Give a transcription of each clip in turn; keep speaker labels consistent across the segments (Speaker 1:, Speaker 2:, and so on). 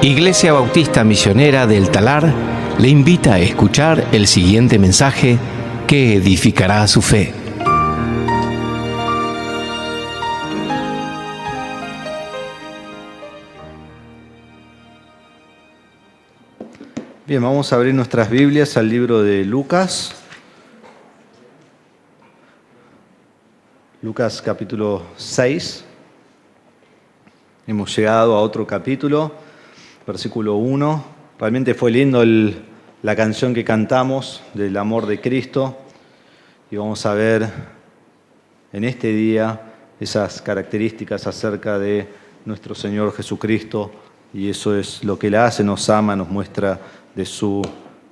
Speaker 1: Iglesia Bautista Misionera del Talar le invita a escuchar el siguiente mensaje que edificará su fe.
Speaker 2: Bien, vamos a abrir nuestras Biblias al libro de Lucas. Lucas capítulo 6. Hemos llegado a otro capítulo, versículo 1. Realmente fue lindo la canción que cantamos del amor de Cristo. Y vamos a ver en este día esas características acerca de nuestro Señor Jesucristo. Y eso es lo que Él hace, nos ama, nos muestra de su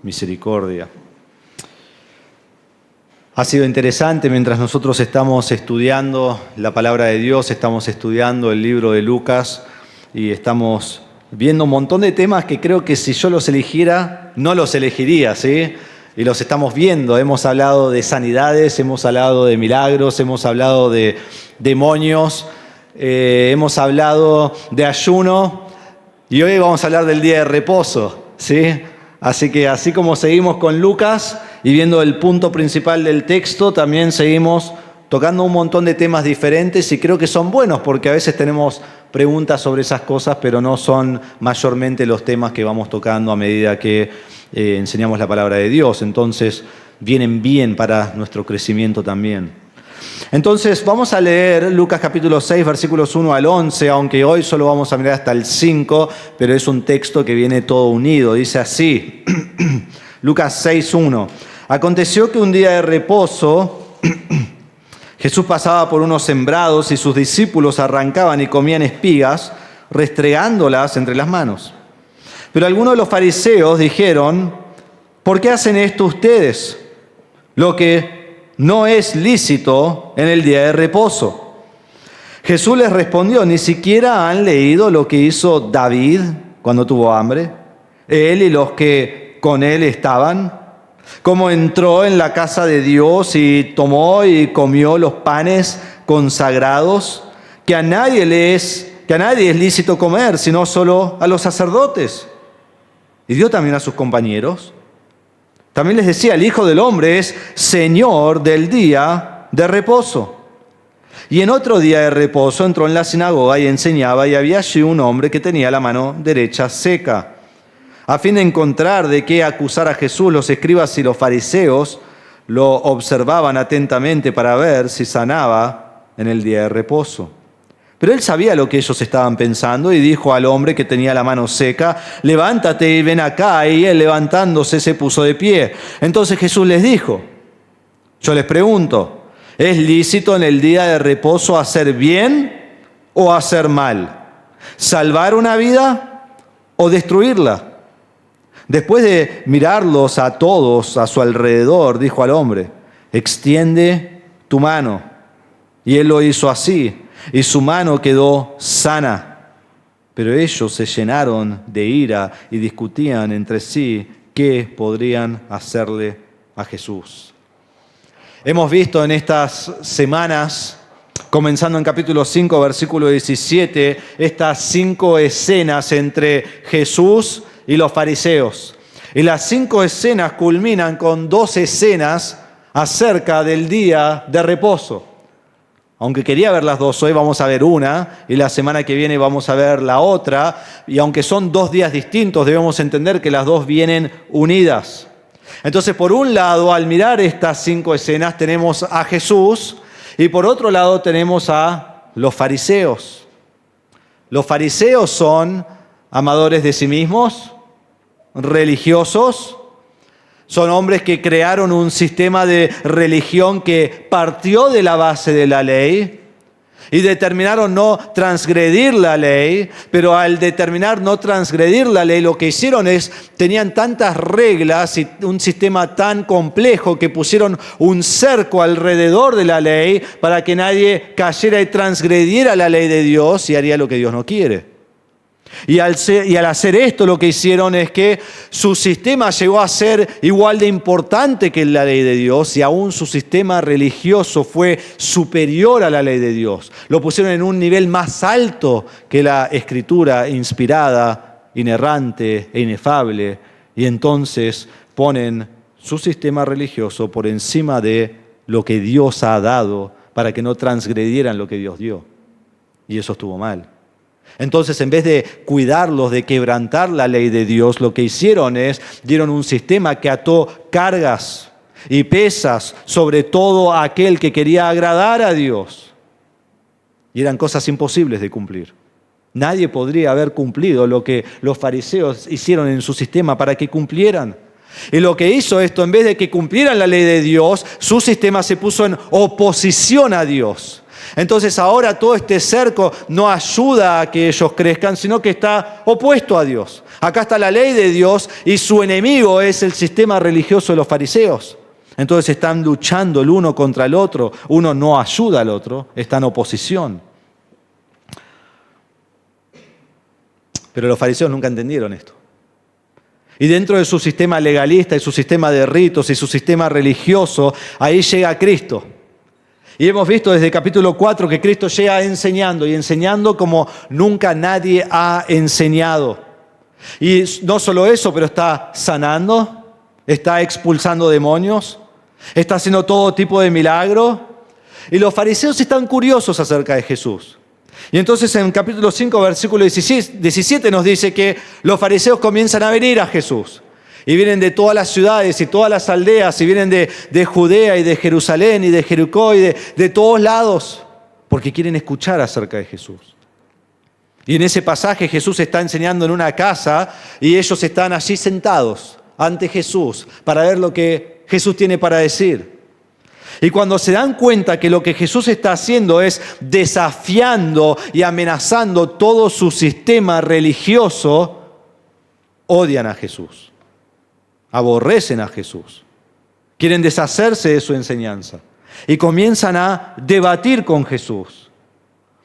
Speaker 2: misericordia. Ha sido interesante mientras nosotros estamos estudiando la palabra de Dios, estamos estudiando el libro de Lucas y estamos viendo un montón de temas que creo que si yo los eligiera, no los elegiría, ¿sí? Y los estamos viendo. Hemos hablado de sanidades, hemos hablado de milagros, hemos hablado de demonios, hemos hablado de ayuno y hoy vamos a hablar del día de reposo, ¿sí? Así que así como seguimos con Lucas y viendo el punto principal del texto, también seguimos tocando un montón de temas diferentes y creo que son buenos porque a veces tenemos preguntas sobre esas cosas, pero no son mayormente los temas que vamos tocando a medida que enseñamos la palabra de Dios. Entonces vienen bien para nuestro crecimiento también. Entonces vamos a leer Lucas capítulo 6, versículos 1 al 11, aunque hoy solo vamos a mirar hasta el 5, pero es un texto que viene todo unido. Dice así, Lucas 6, 1. Aconteció que un día de reposo, Jesús pasaba por unos sembrados y sus discípulos arrancaban y comían espigas, restregándolas entre las manos. Pero algunos de los fariseos dijeron, ¿por qué hacen esto ustedes? Lo que no es lícito en el día de reposo. Jesús les respondió, ¿ni siquiera han leído lo que hizo David cuando tuvo hambre? Él y los que con él estaban. Cómo entró en la casa de Dios y tomó y comió los panes consagrados, que a nadie es lícito comer, sino solo a los sacerdotes. Y dio también a sus compañeros. También les decía, el Hijo del Hombre es Señor del día de reposo. Y en otro día de reposo entró en la sinagoga y enseñaba, y había allí un hombre que tenía la mano derecha seca. A fin de encontrar de qué acusar a Jesús, los escribas y los fariseos lo observaban atentamente para ver si sanaba en el día de reposo. Pero él sabía lo que ellos estaban pensando y dijo al hombre que tenía la mano seca, levántate y ven acá. Y él levantándose se puso de pie. Entonces Jesús les dijo, yo les pregunto, ¿es lícito en el día de reposo hacer bien o hacer mal? ¿Salvar una vida o destruirla? Después de mirarlos a todos a su alrededor, dijo al hombre, extiende tu mano. Y él lo hizo así. Y su mano quedó sana. Pero ellos se llenaron de ira y discutían entre sí qué podrían hacerle a Jesús. Hemos visto en estas semanas, comenzando en capítulo 5, versículo 17, estas 5 escenas entre Jesús y los fariseos. Y las 5 escenas culminan con 2 escenas acerca del día de reposo. Aunque quería ver las 2, hoy vamos a ver una y la semana que viene vamos a ver la otra. Y aunque son 2 días distintos, debemos entender que las 2 vienen unidas. Entonces, por un lado, al mirar estas 5 escenas, tenemos a Jesús y por otro lado tenemos a los fariseos. Los fariseos son amadores de sí mismos, religiosos. Son hombres que crearon un sistema de religión que partió de la base de la ley y determinaron no transgredir la ley, pero al determinar no transgredir la ley, lo que hicieron es, tenían tantas reglas y un sistema tan complejo que pusieron un cerco alrededor de la ley para que nadie cayera y transgrediera la ley de Dios y haría lo que Dios no quiere. Y al hacer esto lo que hicieron es que su sistema llegó a ser igual de importante que la ley de Dios y aún su sistema religioso fue superior a la ley de Dios. Lo pusieron en un nivel más alto que la escritura inspirada inerrante e inefable, y entonces ponen su sistema religioso por encima de lo que Dios ha dado para que no transgredieran lo que Dios dio. Y eso estuvo mal. Entonces, en vez de cuidarlos, de quebrantar la ley de Dios, lo que hicieron es, dieron un sistema que ató cargas y pesas sobre todo a aquel que quería agradar a Dios. Y eran cosas imposibles de cumplir. Nadie podría haber cumplido lo que los fariseos hicieron en su sistema para que cumplieran. Y lo que hizo esto, en vez de que cumplieran la ley de Dios, su sistema se puso en oposición a Dios. Entonces ahora todo este cerco no ayuda a que ellos crezcan, sino que está opuesto a Dios. Acá está la ley de Dios y su enemigo es el sistema religioso de los fariseos. Entonces están luchando el uno contra el otro. Uno no ayuda al otro, está en oposición. Pero los fariseos nunca entendieron esto. Y dentro de su sistema legalista y su sistema de ritos y su sistema religioso, ahí llega Cristo. Y hemos visto desde el capítulo 4 que Cristo llega enseñando y enseñando como nunca nadie ha enseñado. Y no solo eso, pero está sanando, está expulsando demonios, está haciendo todo tipo de milagros. Y los fariseos están curiosos acerca de Jesús. Y entonces en capítulo 5, versículo 17 nos dice que los fariseos comienzan a venir a Jesús. Y vienen de todas las ciudades y todas las aldeas, y vienen de Judea y de Jerusalén y de Jericó y de todos lados, porque quieren escuchar acerca de Jesús. Y en ese pasaje Jesús está enseñando en una casa y ellos están allí sentados ante Jesús para ver lo que Jesús tiene para decir. Y cuando se dan cuenta que lo que Jesús está haciendo es desafiando y amenazando todo su sistema religioso, odian a Jesús. Aborrecen a Jesús, quieren deshacerse de su enseñanza y comienzan a debatir con Jesús.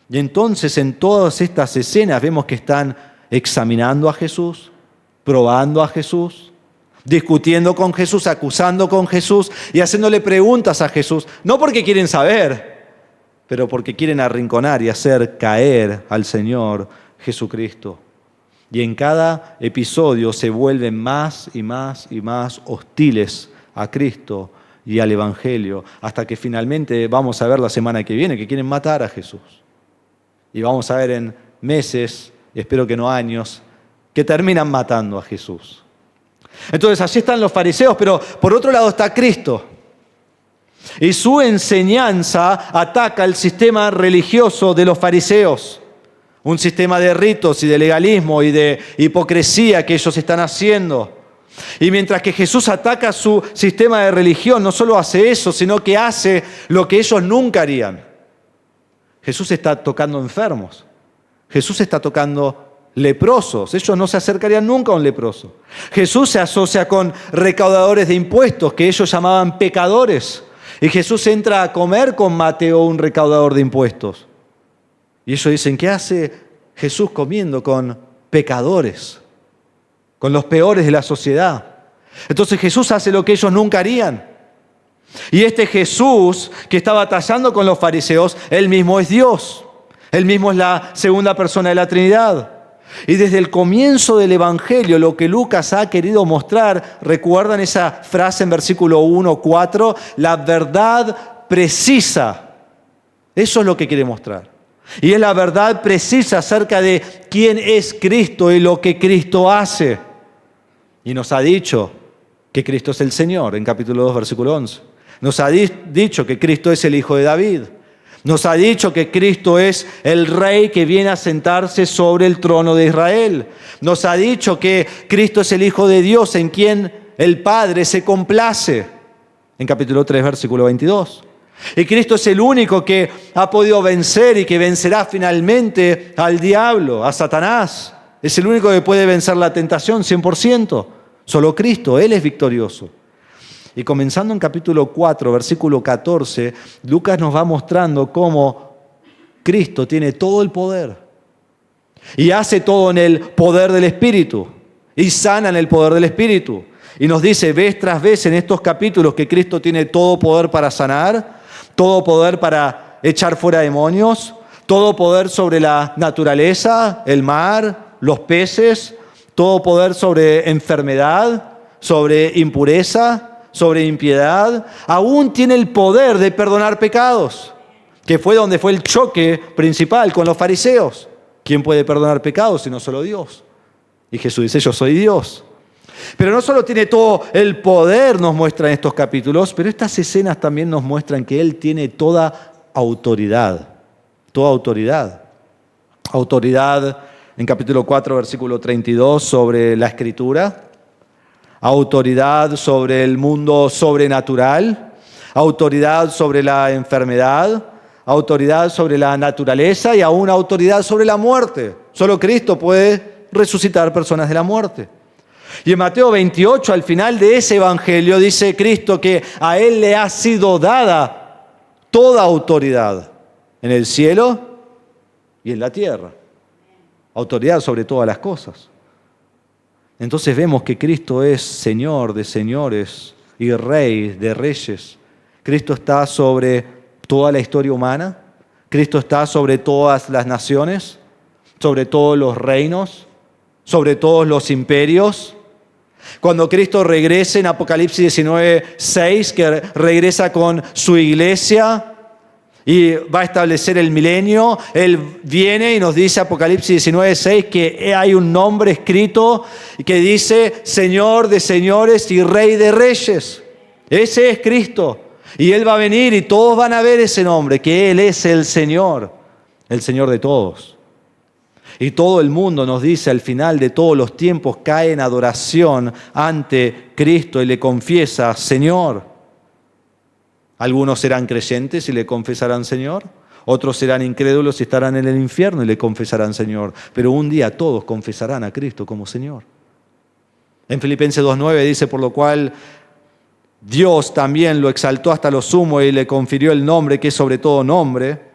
Speaker 2: Y entonces en todas estas escenas vemos que están examinando a Jesús, probando a Jesús, discutiendo con Jesús, acusando con Jesús y haciéndole preguntas a Jesús, no porque quieren saber, pero porque quieren arrinconar y hacer caer al Señor Jesucristo. Y en cada episodio se vuelven más y más y más hostiles a Cristo y al Evangelio, hasta que finalmente vamos a ver la semana que viene que quieren matar a Jesús. Y vamos a ver en meses, espero que no años, que terminan matando a Jesús. Entonces allí están los fariseos, pero por otro lado está Cristo. Y su enseñanza ataca el sistema religioso de los fariseos. Un sistema de ritos y de legalismo y de hipocresía que ellos están haciendo. Y mientras que Jesús ataca su sistema de religión, no solo hace eso, sino que hace lo que ellos nunca harían. Jesús está tocando enfermos. Jesús está tocando leprosos. Ellos no se acercarían nunca a un leproso. Jesús se asocia con recaudadores de impuestos, que ellos llamaban pecadores. Y Jesús entra a comer con Mateo, un recaudador de impuestos. Y ellos dicen, ¿qué hace Jesús comiendo con pecadores? Con los peores de la sociedad. Entonces Jesús hace lo que ellos nunca harían. Y este Jesús que está batallando con los fariseos, Él mismo es Dios. Él mismo es la segunda persona de la Trinidad. Y desde el comienzo del Evangelio, lo que Lucas ha querido mostrar, ¿recuerdan esa frase en versículo 1-4? La verdad precisa. Eso es lo que quiere mostrar. Y es la verdad precisa acerca de quién es Cristo y lo que Cristo hace. Y nos ha dicho que Cristo es el Señor, en capítulo 2, versículo 11. Nos ha dicho que Cristo es el Hijo de David. Nos ha dicho que Cristo es el Rey que viene a sentarse sobre el trono de Israel. Nos ha dicho que Cristo es el Hijo de Dios en quien el Padre se complace. En capítulo 3, versículo 22. Y Cristo es el único que ha podido vencer y que vencerá finalmente al diablo, a Satanás. Es el único que puede vencer la tentación 100%. Solo Cristo, Él es victorioso. Y comenzando en capítulo 4, versículo 14, Lucas nos va mostrando cómo Cristo tiene todo el poder. Y hace todo en el poder del Espíritu. Y sana en el poder del Espíritu. Y nos dice vez tras vez en estos capítulos que Cristo tiene todo poder para sanar, todo poder para echar fuera demonios, todo poder sobre la naturaleza, el mar, los peces, todo poder sobre enfermedad, sobre impureza, sobre impiedad. Aún tiene el poder de perdonar pecados, que fue donde fue el choque principal con los fariseos. ¿Quién puede perdonar pecados sino solo Dios? Y Jesús dice, yo soy Dios. Pero no solo tiene todo el poder, nos muestra en estos capítulos, pero estas escenas también nos muestran que Él tiene toda autoridad. Toda autoridad. Autoridad en capítulo 4, versículo 32, sobre la Escritura. Autoridad sobre el mundo sobrenatural. Autoridad sobre la enfermedad. Autoridad sobre la naturaleza y aún autoridad sobre la muerte. Solo Cristo puede resucitar personas de la muerte. Y en Mateo 28, al final de ese evangelio, dice Cristo que a Él le ha sido dada toda autoridad en el cielo y en la tierra. Autoridad sobre todas las cosas. Entonces vemos que Cristo es Señor de señores y Rey de reyes. Cristo está sobre toda la historia humana. Cristo está sobre todas las naciones, sobre todos los reinos, sobre todos los imperios. Cuando Cristo regrese en Apocalipsis 19:6, que regresa con su iglesia y va a establecer el milenio, Él viene y nos dice Apocalipsis 19:6 que hay un nombre escrito que dice Señor de señores y Rey de reyes. Ese es Cristo. Y Él va a venir y todos van a ver ese nombre, que Él es el Señor de todos. Y todo el mundo, nos dice, al final de todos los tiempos cae en adoración ante Cristo y le confiesa, Señor. Algunos serán creyentes y le confesarán Señor. Otros serán incrédulos y estarán en el infierno y le confesarán Señor. Pero un día todos confesarán a Cristo como Señor. En Filipenses 2:9 dice, por lo cual Dios también lo exaltó hasta lo sumo y le confirió el nombre que es sobre todo nombre,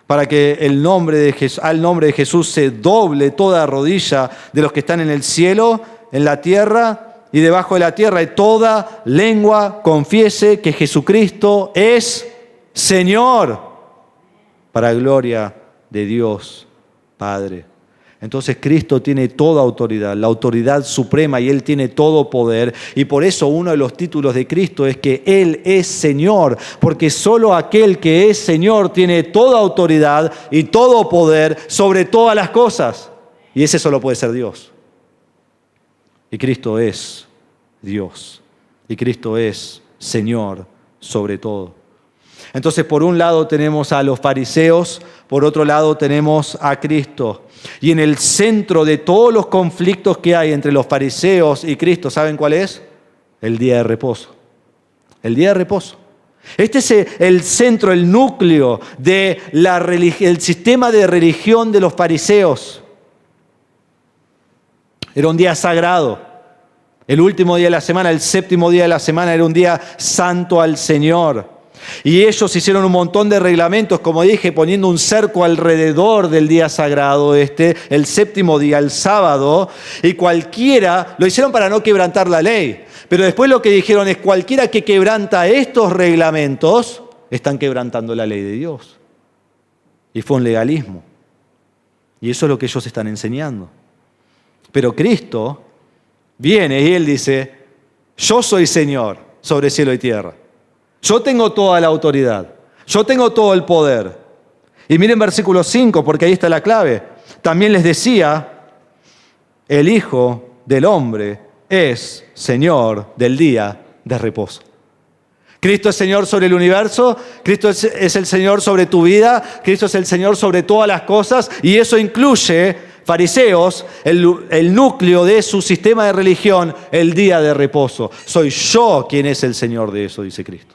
Speaker 2: para que al nombre de Jesús se doble toda rodilla de los que están en el cielo, en la tierra y debajo de la tierra, y toda lengua confiese que Jesucristo es Señor, para gloria de Dios Padre. Entonces Cristo tiene toda autoridad, la autoridad suprema, y Él tiene todo poder. Y por eso uno de los títulos de Cristo es que Él es Señor, porque solo aquel que es Señor tiene toda autoridad y todo poder sobre todas las cosas. Y ese solo puede ser Dios. Y Cristo es Dios. Y Cristo es Señor sobre todo. Entonces, por un lado tenemos a los fariseos, por otro lado tenemos a Cristo. Y en el centro de todos los conflictos que hay entre los fariseos y Cristo, ¿saben cuál es? El día de reposo. El día de reposo. Este es el centro, el núcleo del sistema de religión de los fariseos. Era un día sagrado. El último día de la semana, el séptimo día de la semana, era un día santo al Señor. Y ellos hicieron un montón de reglamentos, como dije, poniendo un cerco alrededor del día sagrado el séptimo día, el sábado, y cualquiera, lo hicieron para no quebrantar la ley, pero después lo que dijeron es cualquiera que quebranta estos reglamentos, están quebrantando la ley de Dios. Y fue un legalismo. Y eso es lo que ellos están enseñando. Pero Cristo viene y Él dice, yo soy Señor sobre cielo y tierra. Yo tengo toda la autoridad. Yo tengo todo el poder. Y miren versículo 5, porque ahí está la clave. También les decía, el Hijo del Hombre es Señor del día de reposo. Cristo es Señor sobre el universo, Cristo es el Señor sobre tu vida, Cristo es el Señor sobre todas las cosas, y eso incluye, fariseos, el núcleo de su sistema de religión, el día de reposo. Soy yo quien es el Señor de eso, dice Cristo.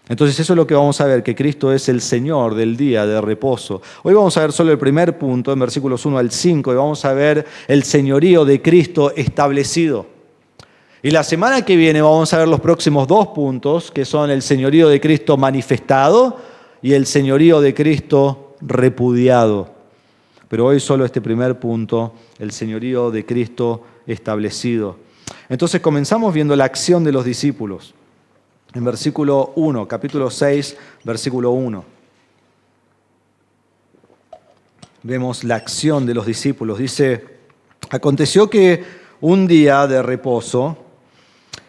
Speaker 2: Entonces eso es lo que vamos a ver, que Cristo es el Señor del día de reposo. Hoy vamos a ver solo el primer punto, en versículos 1 al 5, y vamos a ver el señorío de Cristo establecido. Y la semana que viene vamos a ver los próximos 2 puntos, que son el señorío de Cristo manifestado y el señorío de Cristo repudiado. Pero hoy solo este primer punto, el señorío de Cristo establecido. Entonces comenzamos viendo la acción de los discípulos. En versículo 1, capítulo 6, versículo 1. Vemos la acción de los discípulos. Dice Aconteció que un día de reposo,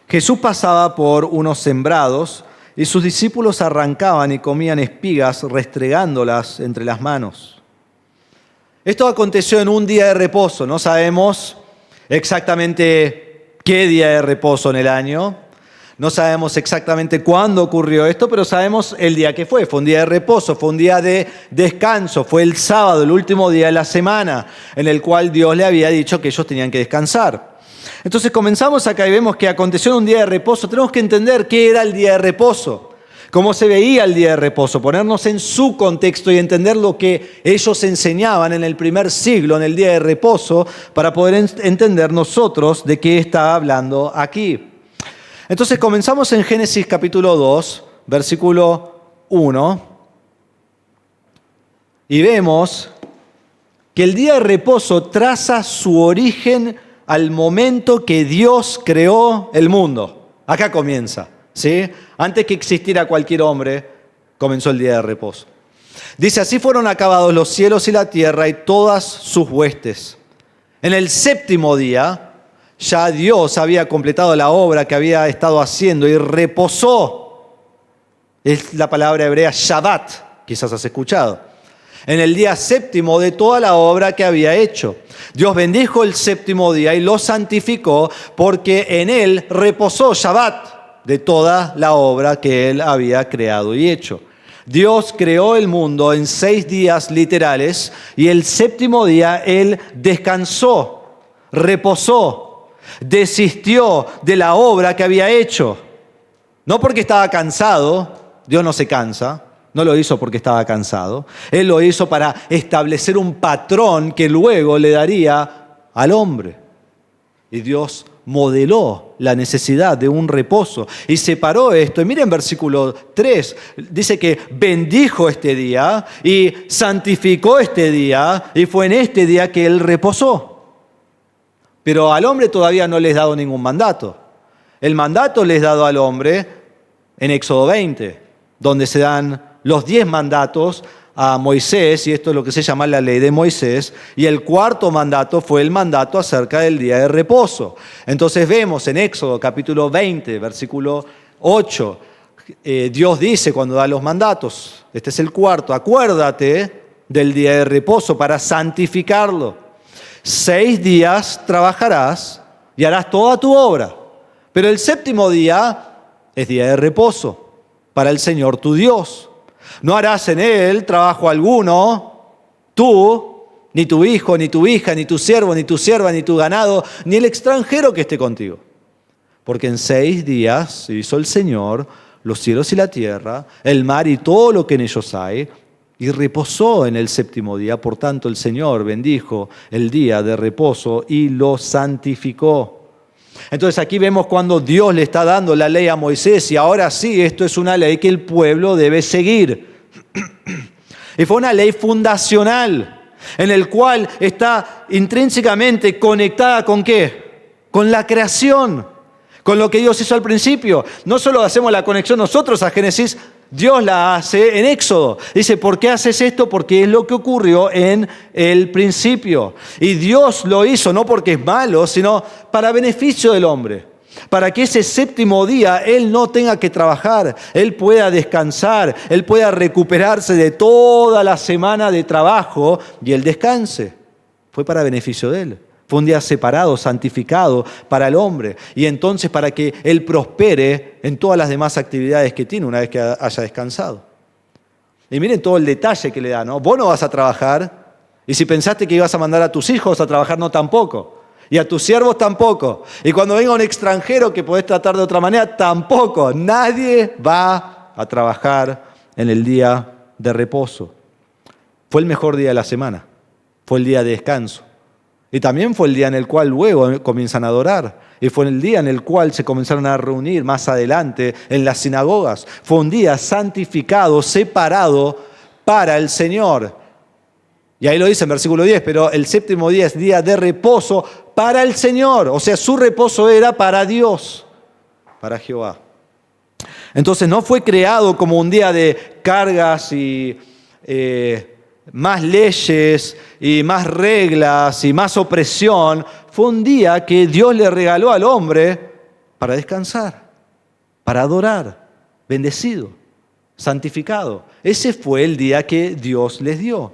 Speaker 2: Jesús pasaba por unos sembrados y sus discípulos arrancaban y comían espigas restregándolas entre las manos. Esto aconteció en un día de reposo. No sabemos exactamente qué día de reposo en el año. No sabemos exactamente cuándo ocurrió esto, pero sabemos el día que fue. Fue un día de reposo, fue un día de descanso. Fue el sábado, el último día de la semana, en el cual Dios le había dicho que ellos tenían que descansar. Entonces comenzamos acá y vemos que aconteció en un día de reposo. Tenemos que entender qué era el día de reposo, cómo se veía el día de reposo, ponernos en su contexto y entender lo que ellos enseñaban en el primer siglo, en el día de reposo, para poder entender nosotros de qué está hablando aquí. Entonces comenzamos en Génesis capítulo 2, versículo 1, y vemos que el día de reposo traza su origen al momento que Dios creó el mundo. Acá comienza, ¿sí? Antes que existiera cualquier hombre, comenzó el día de reposo. Dice, así fueron acabados los cielos y la tierra y todas sus huestes. En el séptimo día, ya Dios había completado la obra que había estado haciendo y reposó. Es la palabra hebrea Shabbat, quizás has escuchado. En el día séptimo de toda la obra que había hecho. Dios bendijo el séptimo día y lo santificó porque en él reposó Shabbat de toda la obra que él había creado y hecho. Dios creó el mundo en 6 días literales y el séptimo día él descansó, reposó, desistió de la obra que había hecho. No porque estaba cansado, Dios no se cansa. No lo hizo porque estaba cansado. Él lo hizo para establecer un patrón que luego le daría al hombre. Y Dios modeló la necesidad de un reposo y separó esto. Y miren versículo 3, dice que bendijo este día y santificó este día y fue en este día que Él reposó. Pero al hombre todavía no les ha dado ningún mandato. El mandato les dado al hombre en Éxodo 20, donde se dan los 10 mandatos a Moisés, y esto es lo que se llama la ley de Moisés, y el cuarto mandato fue el mandato acerca del día de reposo. Entonces vemos en Éxodo capítulo 20, versículo 8, Dios dice cuando da los mandatos, este es el cuarto, acuérdate del día de reposo para santificarlo. 6 días trabajarás y harás toda tu obra, pero el séptimo día es día de reposo para el Señor tu Dios. No harás en él trabajo alguno, tú, ni tu hijo, ni tu hija, ni tu siervo, ni tu sierva, ni tu ganado, ni el extranjero que esté contigo. Porque en 6 días hizo el Señor los cielos y la tierra, el mar y todo lo que en ellos hay, y reposó en el séptimo día. Por tanto, el Señor bendijo el día de reposo y lo santificó. Entonces aquí vemos cuando Dios le está dando la ley a Moisés y ahora sí, esto es una ley que el pueblo debe seguir. Y fue una ley fundacional en el cual está intrínsecamente conectada ¿con qué? Con la creación, con lo que Dios hizo al principio. No solo hacemos la conexión nosotros a Génesis, Dios la hace en Éxodo. Dice, ¿por qué haces esto? Porque es lo que ocurrió en el principio. Y Dios lo hizo no porque es malo, sino para beneficio del hombre. Para que ese séptimo día Él no tenga que trabajar, Él pueda descansar, Él pueda recuperarse de toda la semana de trabajo y Él descanse. Fue para beneficio de Él. Fue un día separado, santificado para el hombre. Y entonces para que él prospere en todas las demás actividades que tiene una vez que haya descansado. Y miren todo el detalle que le da, ¿no? Vos no vas a trabajar. Y si pensaste que ibas a mandar a tus hijos a trabajar, no tampoco. Y a tus siervos tampoco. Y cuando venga un extranjero que podés tratar de otra manera, tampoco. Nadie va a trabajar en el día de reposo. Fue el mejor día de la semana. Fue el día de descanso. Y también fue el día en el cual luego comienzan a adorar. Y fue el día en el cual se comenzaron a reunir más adelante en las sinagogas. Fue un día santificado, separado para el Señor. Y ahí lo dice en versículo 10, pero el séptimo día es día de reposo para el Señor. O sea, su reposo era para Dios, para Jehová. Entonces no fue creado como un día de cargas y más leyes y más reglas y más opresión, fue un día que Dios le regaló al hombre para descansar, para adorar, bendecido, santificado. Ese fue el día que Dios les dio.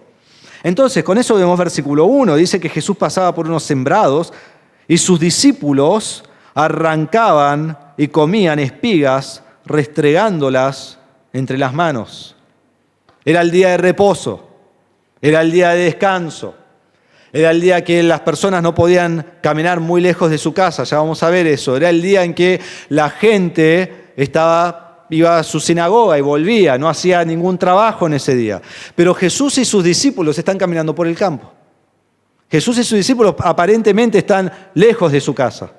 Speaker 2: Entonces, con eso vemos versículo 1, dice que Jesús pasaba por unos sembrados y sus discípulos arrancaban y comían espigas, restregándolas entre las manos. Era el día de reposo, era el día de descanso, era el día que las personas no podían caminar muy lejos de su casa, ya vamos a ver eso. Era el día en que la gente iba a su sinagoga y volvía, no hacía ningún trabajo en ese día. Pero Jesús y sus discípulos están caminando por el campo. Jesús y sus discípulos aparentemente están lejos de su casa.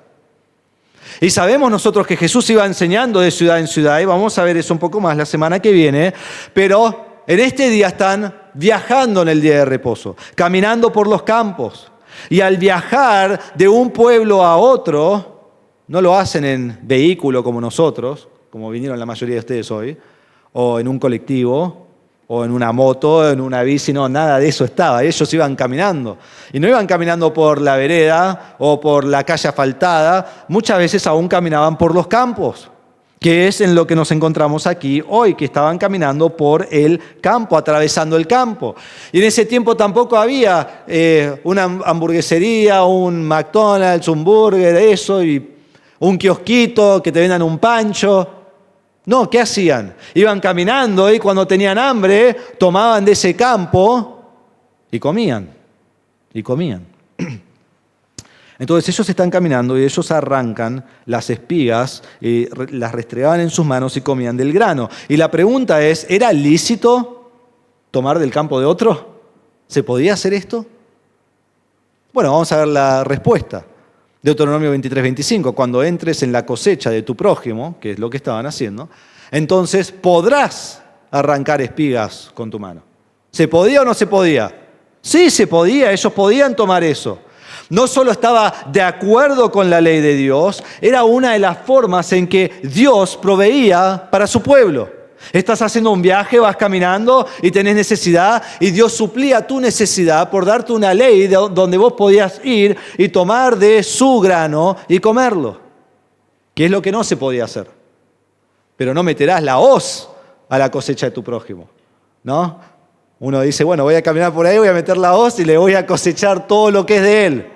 Speaker 2: Y sabemos nosotros que Jesús iba enseñando de ciudad en ciudad, y vamos a ver eso un poco más la semana que viene, pero en este día están viajando en el día de reposo, caminando por los campos. Y al viajar de un pueblo a otro, no lo hacen en vehículo como nosotros, como vinieron la mayoría de ustedes hoy, o en un colectivo, o en una moto, en una bici, no, nada de eso estaba. Ellos iban caminando. Y no iban caminando por la vereda o por la calle asfaltada, muchas veces aún caminaban por los campos, que es en lo que nos encontramos aquí hoy, que estaban caminando por el campo, atravesando el campo. Y en ese tiempo tampoco había una hamburguesería, un McDonald's, un burger, eso, y un kiosquito que te vendan un pancho. No, ¿qué hacían? Iban caminando y cuando tenían hambre, tomaban de ese campo y comían. Y comían. Entonces ellos están caminando y ellos arrancan las espigas, y las restregaban en sus manos y comían del grano. Y la pregunta es, ¿era lícito tomar del campo de otro? ¿Se podía hacer esto? Bueno, vamos a ver la respuesta. Deuteronomio 23:25, cuando entres en la cosecha de tu prójimo, que es lo que estaban haciendo, entonces podrás arrancar espigas con tu mano. ¿Se podía o no se podía? Sí, se podía, ellos podían tomar eso. No solo estaba de acuerdo con la ley de Dios, era una de las formas en que Dios proveía para su pueblo. Estás haciendo un viaje, vas caminando y tenés necesidad y Dios suplía tu necesidad por darte una ley donde vos podías ir y tomar de su grano y comerlo, que es lo que no se podía hacer. Pero no meterás la hoz a la cosecha de tu prójimo, ¿no? Uno dice, bueno, voy a caminar por ahí, voy a meter la hoz y le voy a cosechar todo lo que es de él.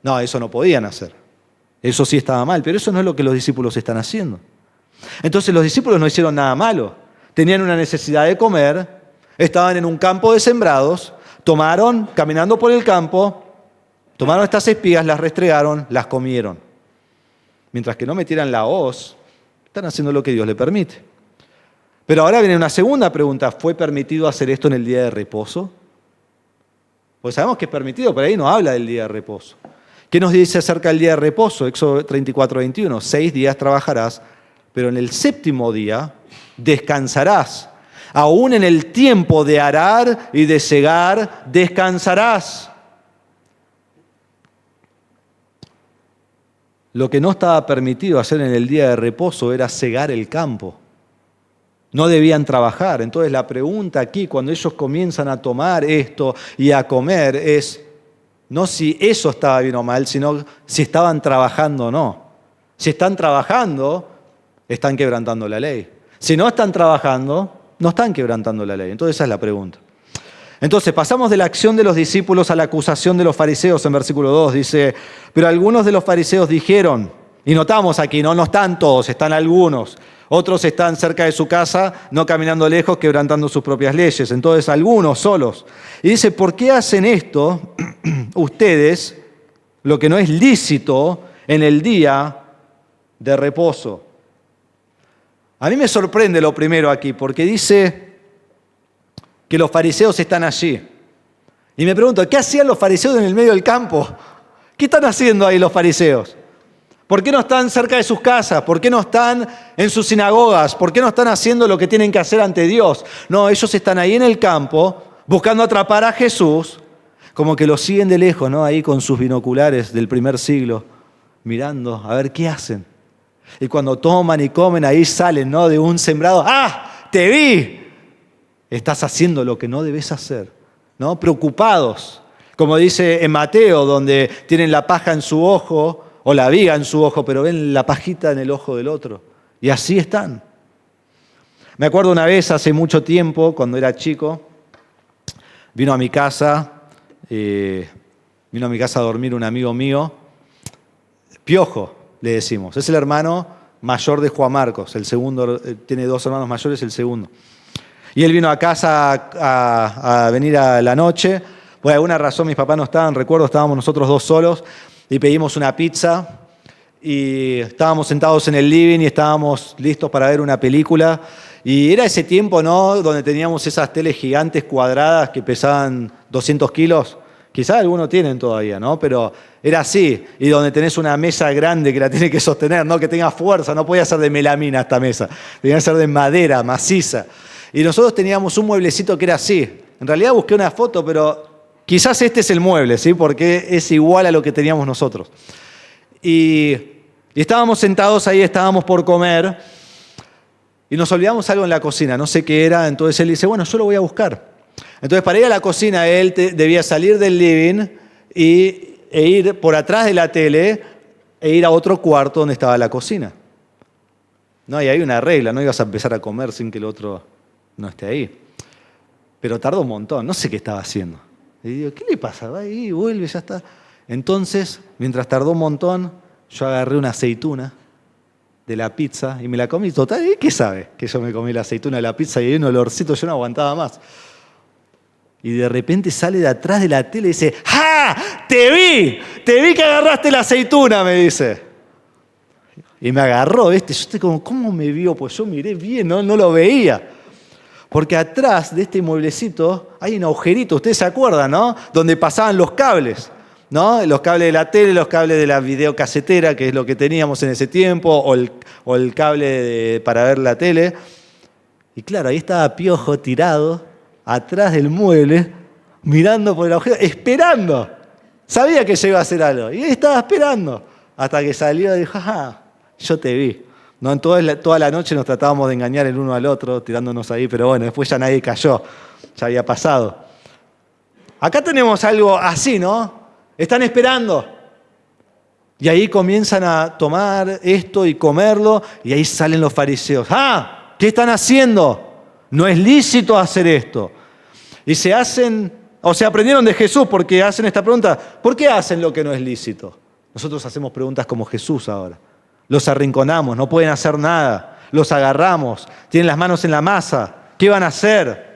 Speaker 2: No, eso no podían hacer. Eso sí estaba mal, pero eso no es lo que los discípulos están haciendo. Entonces los discípulos no hicieron nada malo. Tenían una necesidad de comer, estaban en un campo de sembrados, tomaron, caminando por el campo, tomaron estas espigas, las restregaron, las comieron. Mientras que no metieran la hoz, están haciendo lo que Dios le permite. Pero ahora viene una segunda pregunta. ¿Fue permitido hacer esto en el día de reposo? Pues sabemos que es permitido, pero ahí no habla del día de reposo. ¿Qué nos dice acerca del día de reposo? Éxodo 34:21. 6 días trabajarás, pero en el séptimo día descansarás. Aún en el tiempo de arar y de segar, descansarás. Lo que no estaba permitido hacer en el día de reposo era segar el campo. No debían trabajar. Entonces la pregunta aquí, cuando ellos comienzan a tomar esto y a comer, es no si eso estaba bien o mal, sino si estaban trabajando o no. Si están trabajando, están quebrantando la ley. Si no están trabajando, no están quebrantando la ley. Entonces esa es la pregunta. Entonces pasamos de la acción de los discípulos a la acusación de los fariseos en versículo 2. Dice, pero algunos de los fariseos dijeron, y notamos aquí, no están todos, están algunos. Otros están cerca de su casa, no caminando lejos, quebrantando sus propias leyes. Entonces algunos solos. Y dice, ¿por qué hacen esto ustedes, lo que no es lícito en el día de reposo? A mí me sorprende lo primero aquí, porque dice que los fariseos están allí. Y me pregunto, ¿qué hacían los fariseos en el medio del campo? ¿Qué están haciendo ahí los fariseos? ¿Por qué no están cerca de sus casas? ¿Por qué no están en sus sinagogas? ¿Por qué no están haciendo lo que tienen que hacer ante Dios? No, ellos están ahí en el campo, buscando atrapar a Jesús, como que lo siguen de lejos, ¿no? Ahí con sus binoculares del primer siglo, mirando a ver qué hacen. Y cuando toman y comen, ahí salen, ¿no? De un sembrado. ¡Ah! ¡Te vi! Estás haciendo lo que no debes hacer, ¿no? Preocupados, como dice en Mateo, donde tienen la paja en su ojo o la viga en su ojo, pero ven la pajita en el ojo del otro. Y así están. Me acuerdo una vez, hace mucho tiempo, cuando era chico, vino a mi casa a dormir un amigo mío, Piojo, le decimos. Es el hermano mayor de Juan Marcos, el segundo, tiene 2 hermanos mayores, el segundo. Y él vino a casa a venir a la noche. Por alguna razón mis papás no estaban, recuerdo, estábamos nosotros 2 solos y pedimos una pizza y estábamos sentados en el living y estábamos listos para ver una película. Y era ese tiempo, ¿no?, donde teníamos esas teles gigantes cuadradas que pesaban 200 kilos. Quizás algunos tienen todavía, ¿no? Pero era así. Y donde tenés una mesa grande que la tiene que sostener, ¿no?, que tenga fuerza. No podía ser de melamina esta mesa. Tenía que ser de madera, maciza. Y nosotros teníamos un mueblecito que era así. En realidad busqué una foto, pero quizás este es el mueble, ¿sí?, porque es igual a lo que teníamos nosotros. Y estábamos sentados ahí, estábamos por comer, y nos olvidamos algo en la cocina, no sé qué era. Entonces él dice, bueno, yo lo voy a buscar. Entonces para ir a la cocina él debía salir del living e ir por atrás de la tele e ir a otro cuarto donde estaba la cocina. No, y hay una regla, no ibas a empezar a comer sin que el otro no esté ahí. Pero tardó un montón, no sé qué estaba haciendo. Y digo, ¿qué le pasa? Va ahí, vuelve, ya está. Entonces, mientras tardó un montón, yo agarré una aceituna de la pizza y me la comí. Total, ¿y qué sabe? Que yo me comí la aceituna de la pizza y hay un olorcito, yo no aguantaba más. Y de repente sale de atrás de la tele y dice, ¡ja! ¡Te vi! ¡Te vi que agarraste la aceituna!, me dice. Y me agarró, ¿viste? Yo estoy como, ¿cómo me vio? Pues yo miré bien, no lo veía. Porque atrás de este mueblecito hay un agujerito, ustedes se acuerdan, ¿no?, donde pasaban los cables, ¿no? Los cables de la tele, los cables de la videocasetera, que es lo que teníamos en ese tiempo, o el cable para ver la tele. Y claro, ahí estaba Piojo tirado atrás del mueble, mirando por el agujero, esperando. Sabía que yo iba a hacer algo. Y ahí estaba esperando. Hasta que salió y dijo, ¡ah! Yo te vi. No, en toda la noche nos tratábamos de engañar el uno al otro, tirándonos ahí, pero bueno, después ya nadie cayó. Ya había pasado. Acá tenemos algo así, ¿no? Están esperando. Y ahí comienzan a tomar esto y comerlo, y ahí salen los fariseos. ¡Ah! ¿Qué están haciendo? No es lícito hacer esto. Y aprendieron de Jesús porque hacen esta pregunta. ¿Por qué hacen lo que no es lícito? Nosotros hacemos preguntas como Jesús ahora. Los arrinconamos, no pueden hacer nada. Los agarramos, tienen las manos en la masa. ¿Qué van a hacer?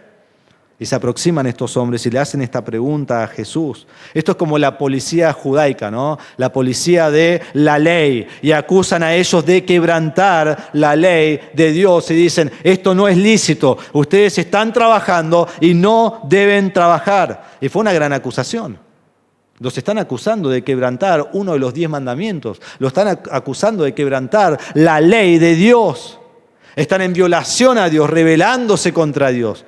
Speaker 2: Y se aproximan estos hombres y le hacen esta pregunta a Jesús. Esto es como la policía judaica, ¿no? La policía de la ley. Y acusan a ellos de quebrantar la ley de Dios. Y dicen, esto no es lícito. Ustedes están trabajando y no deben trabajar. Y fue una gran acusación. Los están acusando de quebrantar uno de los 10 mandamientos. Los están acusando de quebrantar la ley de Dios. Están en violación a Dios, rebelándose contra Dios.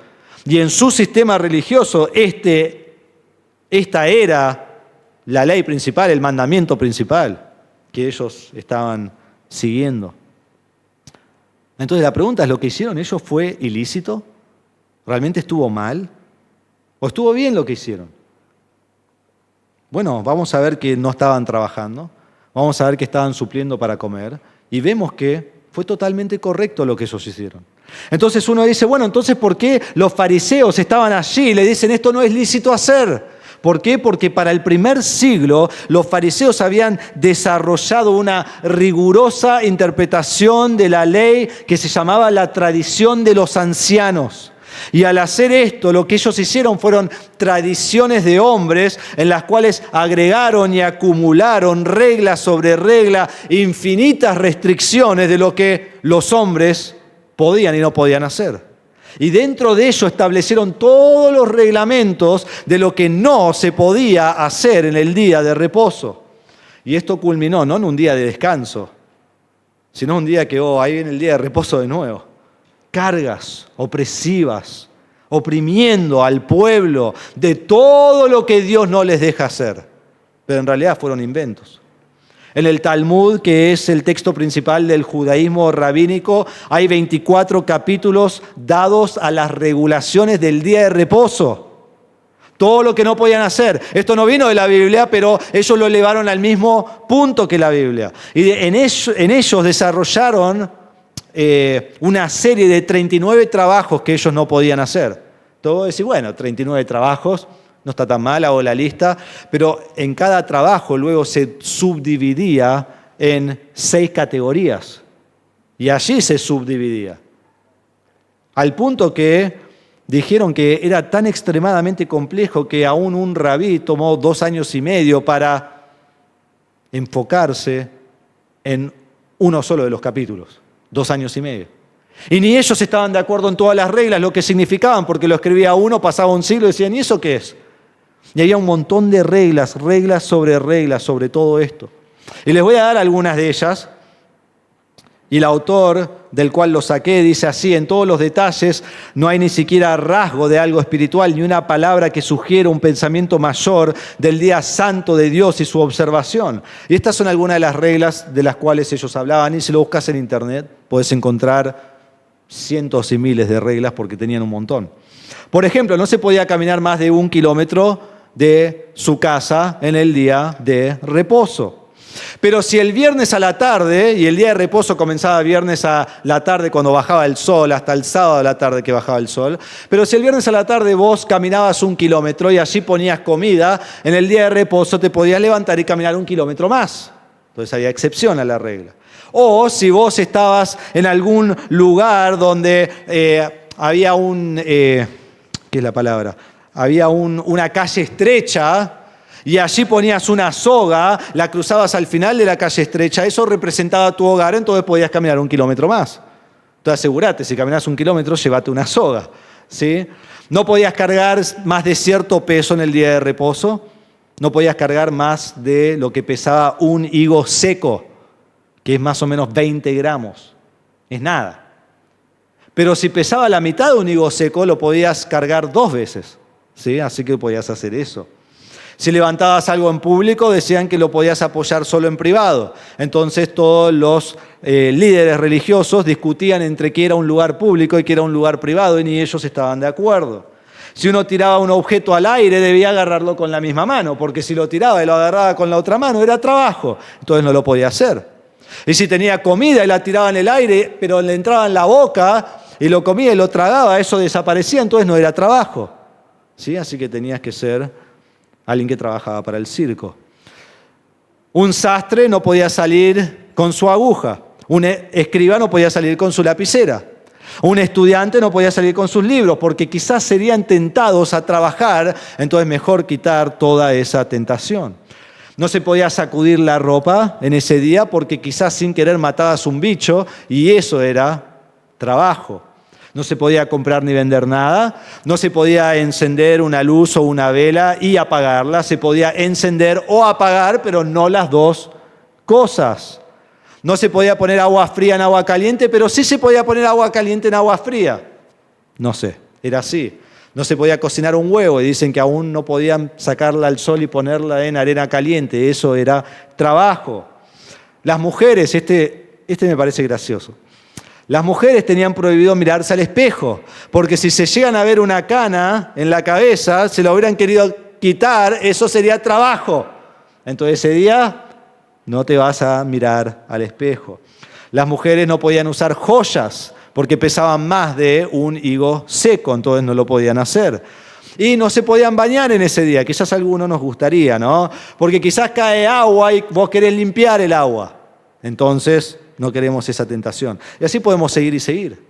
Speaker 2: Y en su sistema religioso, esta era la ley principal, el mandamiento principal que ellos estaban siguiendo. Entonces la pregunta es, ¿lo que hicieron ellos fue ilícito? ¿Realmente estuvo mal? ¿O estuvo bien lo que hicieron? Bueno, vamos a ver que no estaban trabajando, vamos a ver que estaban supliendo para comer, y vemos que fue totalmente correcto lo que ellos hicieron. Entonces uno dice, bueno, entonces ¿por qué los fariseos estaban allí y le dicen esto no es lícito hacer? ¿Por qué? Porque para el primer siglo los fariseos habían desarrollado una rigurosa interpretación de la ley que se llamaba la tradición de los ancianos. Y al hacer esto, lo que ellos hicieron fueron tradiciones de hombres en las cuales agregaron y acumularon regla sobre regla, infinitas restricciones de lo que los hombres podían y no podían hacer. Y dentro de ello establecieron todos los reglamentos de lo que no se podía hacer en el día de reposo. Y esto culminó no en un día de descanso, sino un día que, ahí viene el día de reposo de nuevo. Cargas opresivas, oprimiendo al pueblo de todo lo que Dios no les deja hacer. Pero en realidad fueron inventos. En el Talmud, que es el texto principal del judaísmo rabínico, hay 24 capítulos dados a las regulaciones del día de reposo. Todo lo que no podían hacer. Esto no vino de la Biblia, pero ellos lo elevaron al mismo punto que la Biblia. Y en ellos desarrollaron una serie de 39 trabajos que ellos no podían hacer. Todo decir, bueno, 39 trabajos, no está tan mal, hago la lista, pero en cada trabajo luego se subdividía en 6 categorías. Y allí se subdividía. Al punto que dijeron que era tan extremadamente complejo que aún un rabí tomó 2 años y medio para enfocarse en uno solo de los capítulos. 2 años y medio. Y ni ellos estaban de acuerdo en todas las reglas, lo que significaban, porque lo escribía uno, pasaba un siglo y decían, ¿y eso qué es? Y había un montón de reglas sobre todo esto. Y les voy a dar algunas de ellas. Y el autor del cual lo saqué dice así, en todos los detalles no hay ni siquiera rasgo de algo espiritual, ni una palabra que sugiera un pensamiento mayor del día santo de Dios y su observación. Y estas son algunas de las reglas de las cuales ellos hablaban. Y si lo buscas en internet, puedes encontrar cientos y miles de reglas porque tenían un montón. Por ejemplo, no se podía caminar más de 1 kilómetro de su casa en el día de reposo. Pero si el viernes a la tarde, y el día de reposo comenzaba viernes a la tarde cuando bajaba el sol, hasta el sábado a la tarde que bajaba el sol, pero si el viernes a la tarde vos caminabas 1 kilómetro y allí ponías comida, en el día de reposo te podías levantar y caminar 1 kilómetro más. Entonces había excepción a la regla. O si vos estabas en algún lugar donde había ¿qué es la palabra? Había una calle estrecha y allí ponías una soga, la cruzabas al final de la calle estrecha, eso representaba tu hogar, entonces podías caminar 1 kilómetro más. Entonces asegúrate, si caminas 1 kilómetro, llévate una soga, ¿sí? No podías cargar más de cierto peso en el día de reposo, no podías cargar más de lo que pesaba un higo seco, que es más o menos 20 gramos, es nada. Pero si pesaba la mitad de un higo seco, lo podías cargar 2 veces. ¿Sí? Así que podías hacer eso. Si levantabas algo en público, decían que lo podías apoyar solo en privado. Entonces todos los líderes religiosos discutían entre qué era un lugar público y qué era un lugar privado, y ni ellos estaban de acuerdo. Si uno tiraba un objeto al aire, debía agarrarlo con la misma mano, porque si lo tiraba y lo agarraba con la otra mano, era trabajo. Entonces no lo podía hacer. Y si tenía comida y la tiraba en el aire, pero le entraba en la boca y lo comía y lo tragaba, eso desaparecía, entonces no era trabajo. ¿Sí? Así que tenías que ser alguien que trabajaba para el circo. Un sastre no podía salir con su aguja. Un escriba no podía salir con su lapicera. Un estudiante no podía salir con sus libros porque quizás serían tentados a trabajar, entonces mejor quitar toda esa tentación. No se podía sacudir la ropa en ese día porque quizás sin querer matabas un bicho y eso era trabajo. No se podía comprar ni vender nada, no se podía encender una luz o una vela y apagarla, se podía encender o apagar, pero no las dos cosas. No se podía poner agua fría en agua caliente, pero sí se podía poner agua caliente en agua fría. No sé, era así. No se podía cocinar un huevo y dicen que aún no podían sacarla al sol y ponerla en arena caliente, eso era trabajo. Las mujeres, este me parece gracioso. Las mujeres tenían prohibido mirarse al espejo, porque si se llegan a ver una cana en la cabeza, se lo hubieran querido quitar, eso sería trabajo. Entonces ese día no te vas a mirar al espejo. Las mujeres no podían usar joyas, porque pesaban más de un higo seco, entonces no lo podían hacer. Y no se podían bañar en ese día, quizás a algunos nos gustaría, ¿no? Porque quizás cae agua y vos querés limpiar el agua. Entonces no queremos esa tentación. Y así podemos seguir y seguir.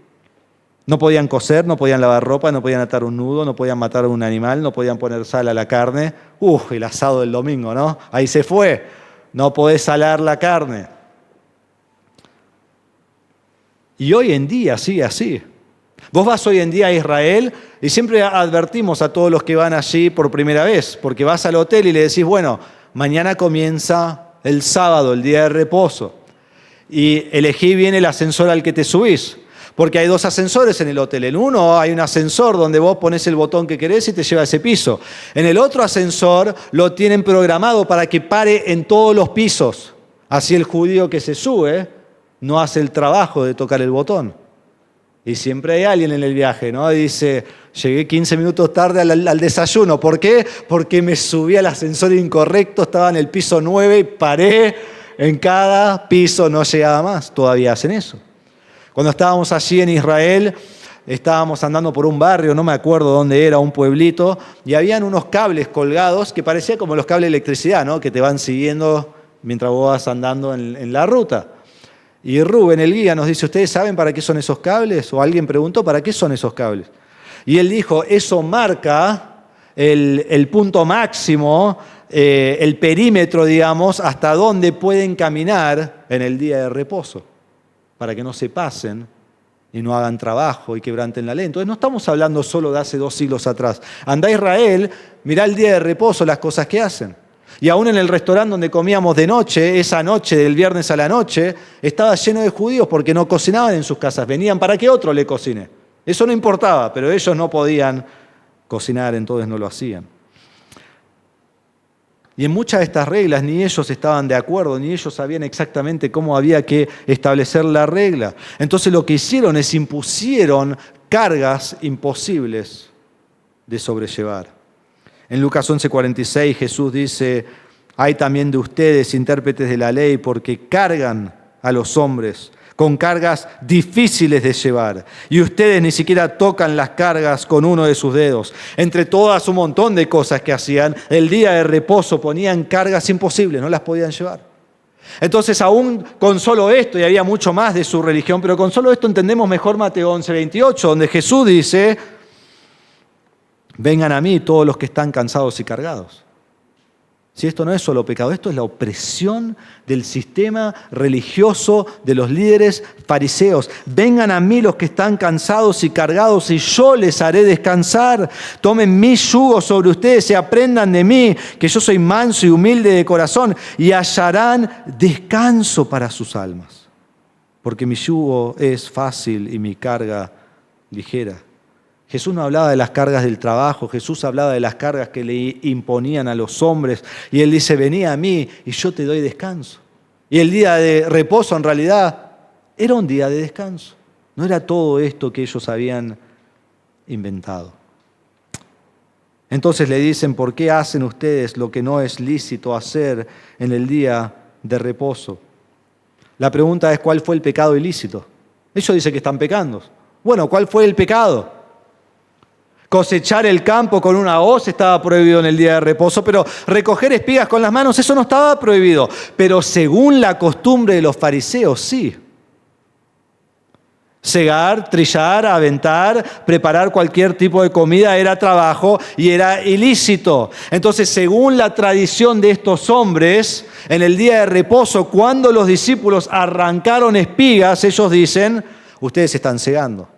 Speaker 2: No podían coser, no podían lavar ropa, no podían atar un nudo, no podían matar a un animal, no podían poner sal a la carne. El asado del domingo, ¿no? Ahí se fue. No podés salar la carne. Y hoy en día sigue así. Vos vas hoy en día a Israel y siempre advertimos a todos los que van allí por primera vez, porque vas al hotel y le decís, bueno, mañana comienza el sábado, el día de reposo. Y elegí bien el ascensor al que te subís, porque hay 2 ascensores en el hotel. En uno hay un ascensor donde vos pones el botón que querés y te lleva a ese piso. En el otro ascensor lo tienen programado para que pare en todos los pisos. Así el judío que se sube no hace el trabajo de tocar el botón. Y siempre hay alguien en el viaje, ¿no? Y dice, llegué 15 minutos tarde al desayuno. ¿Por qué? Porque me subí al ascensor incorrecto, estaba en el piso 9 y paré en cada piso, no llegaba más. Todavía hacen eso. Cuando estábamos allí en Israel, estábamos andando por un barrio, no me acuerdo dónde era, un pueblito, y habían unos cables colgados que parecían como los cables de electricidad, ¿no? Que te van siguiendo mientras vos vas andando en la ruta. Y Rubén, el guía, nos dice, ¿ustedes saben para qué son esos cables? O alguien preguntó, ¿para qué son esos cables? Y él dijo, eso marca el punto máximo, el perímetro, digamos, hasta dónde pueden caminar en el día de reposo, para que no se pasen y no hagan trabajo y quebranten la ley. Entonces no estamos hablando solo de hace 2 siglos atrás. Andá a Israel, mirá el día de reposo, las cosas que hacen. Y aún en el restaurante donde comíamos de noche, esa noche, del viernes a la noche, estaba lleno de judíos porque no cocinaban en sus casas. Venían para que otro le cocine. Eso no importaba, pero ellos no podían cocinar, entonces no lo hacían. Y en muchas de estas reglas ni ellos estaban de acuerdo, ni ellos sabían exactamente cómo había que establecer la regla. Entonces lo que hicieron es impusieron cargas imposibles de sobrellevar. En Lucas 11:46 Jesús dice, hay también de ustedes, intérpretes de la ley, porque cargan a los hombres con cargas difíciles de llevar. Y ustedes ni siquiera tocan las cargas con uno de sus dedos. Entre todas un montón de cosas que hacían, el día de reposo ponían cargas imposibles, no las podían llevar. Entonces aún con solo esto, y había mucho más de su religión, pero con solo esto entendemos mejor Mateo 11:28, donde Jesús dice, vengan a mí todos los que están cansados y cargados. Si esto no es solo pecado, esto es la opresión del sistema religioso de los líderes fariseos. Vengan a mí los que están cansados y cargados y yo les haré descansar. Tomen mi yugo sobre ustedes y aprendan de mí, que yo soy manso y humilde de corazón, y hallarán descanso para sus almas. Porque mi yugo es fácil y mi carga ligera. Jesús no hablaba de las cargas del trabajo, Jesús hablaba de las cargas que le imponían a los hombres. Y Él dice, vení a mí y yo te doy descanso. Y el día de reposo en realidad era un día de descanso. No era todo esto que ellos habían inventado. Entonces le dicen, ¿por qué hacen ustedes lo que no es lícito hacer en el día de reposo? La pregunta es, ¿cuál fue el pecado ilícito? Ellos dicen que están pecando. Bueno, ¿cuál fue el pecado? Cosechar el campo con una hoz estaba prohibido en el día de reposo, pero recoger espigas con las manos, eso no estaba prohibido. Pero según la costumbre de los fariseos, sí. Segar, trillar, aventar, preparar cualquier tipo de comida era trabajo y era ilícito. Entonces, según la tradición de estos hombres, en el día de reposo, cuando los discípulos arrancaron espigas, ellos dicen, ustedes están segando.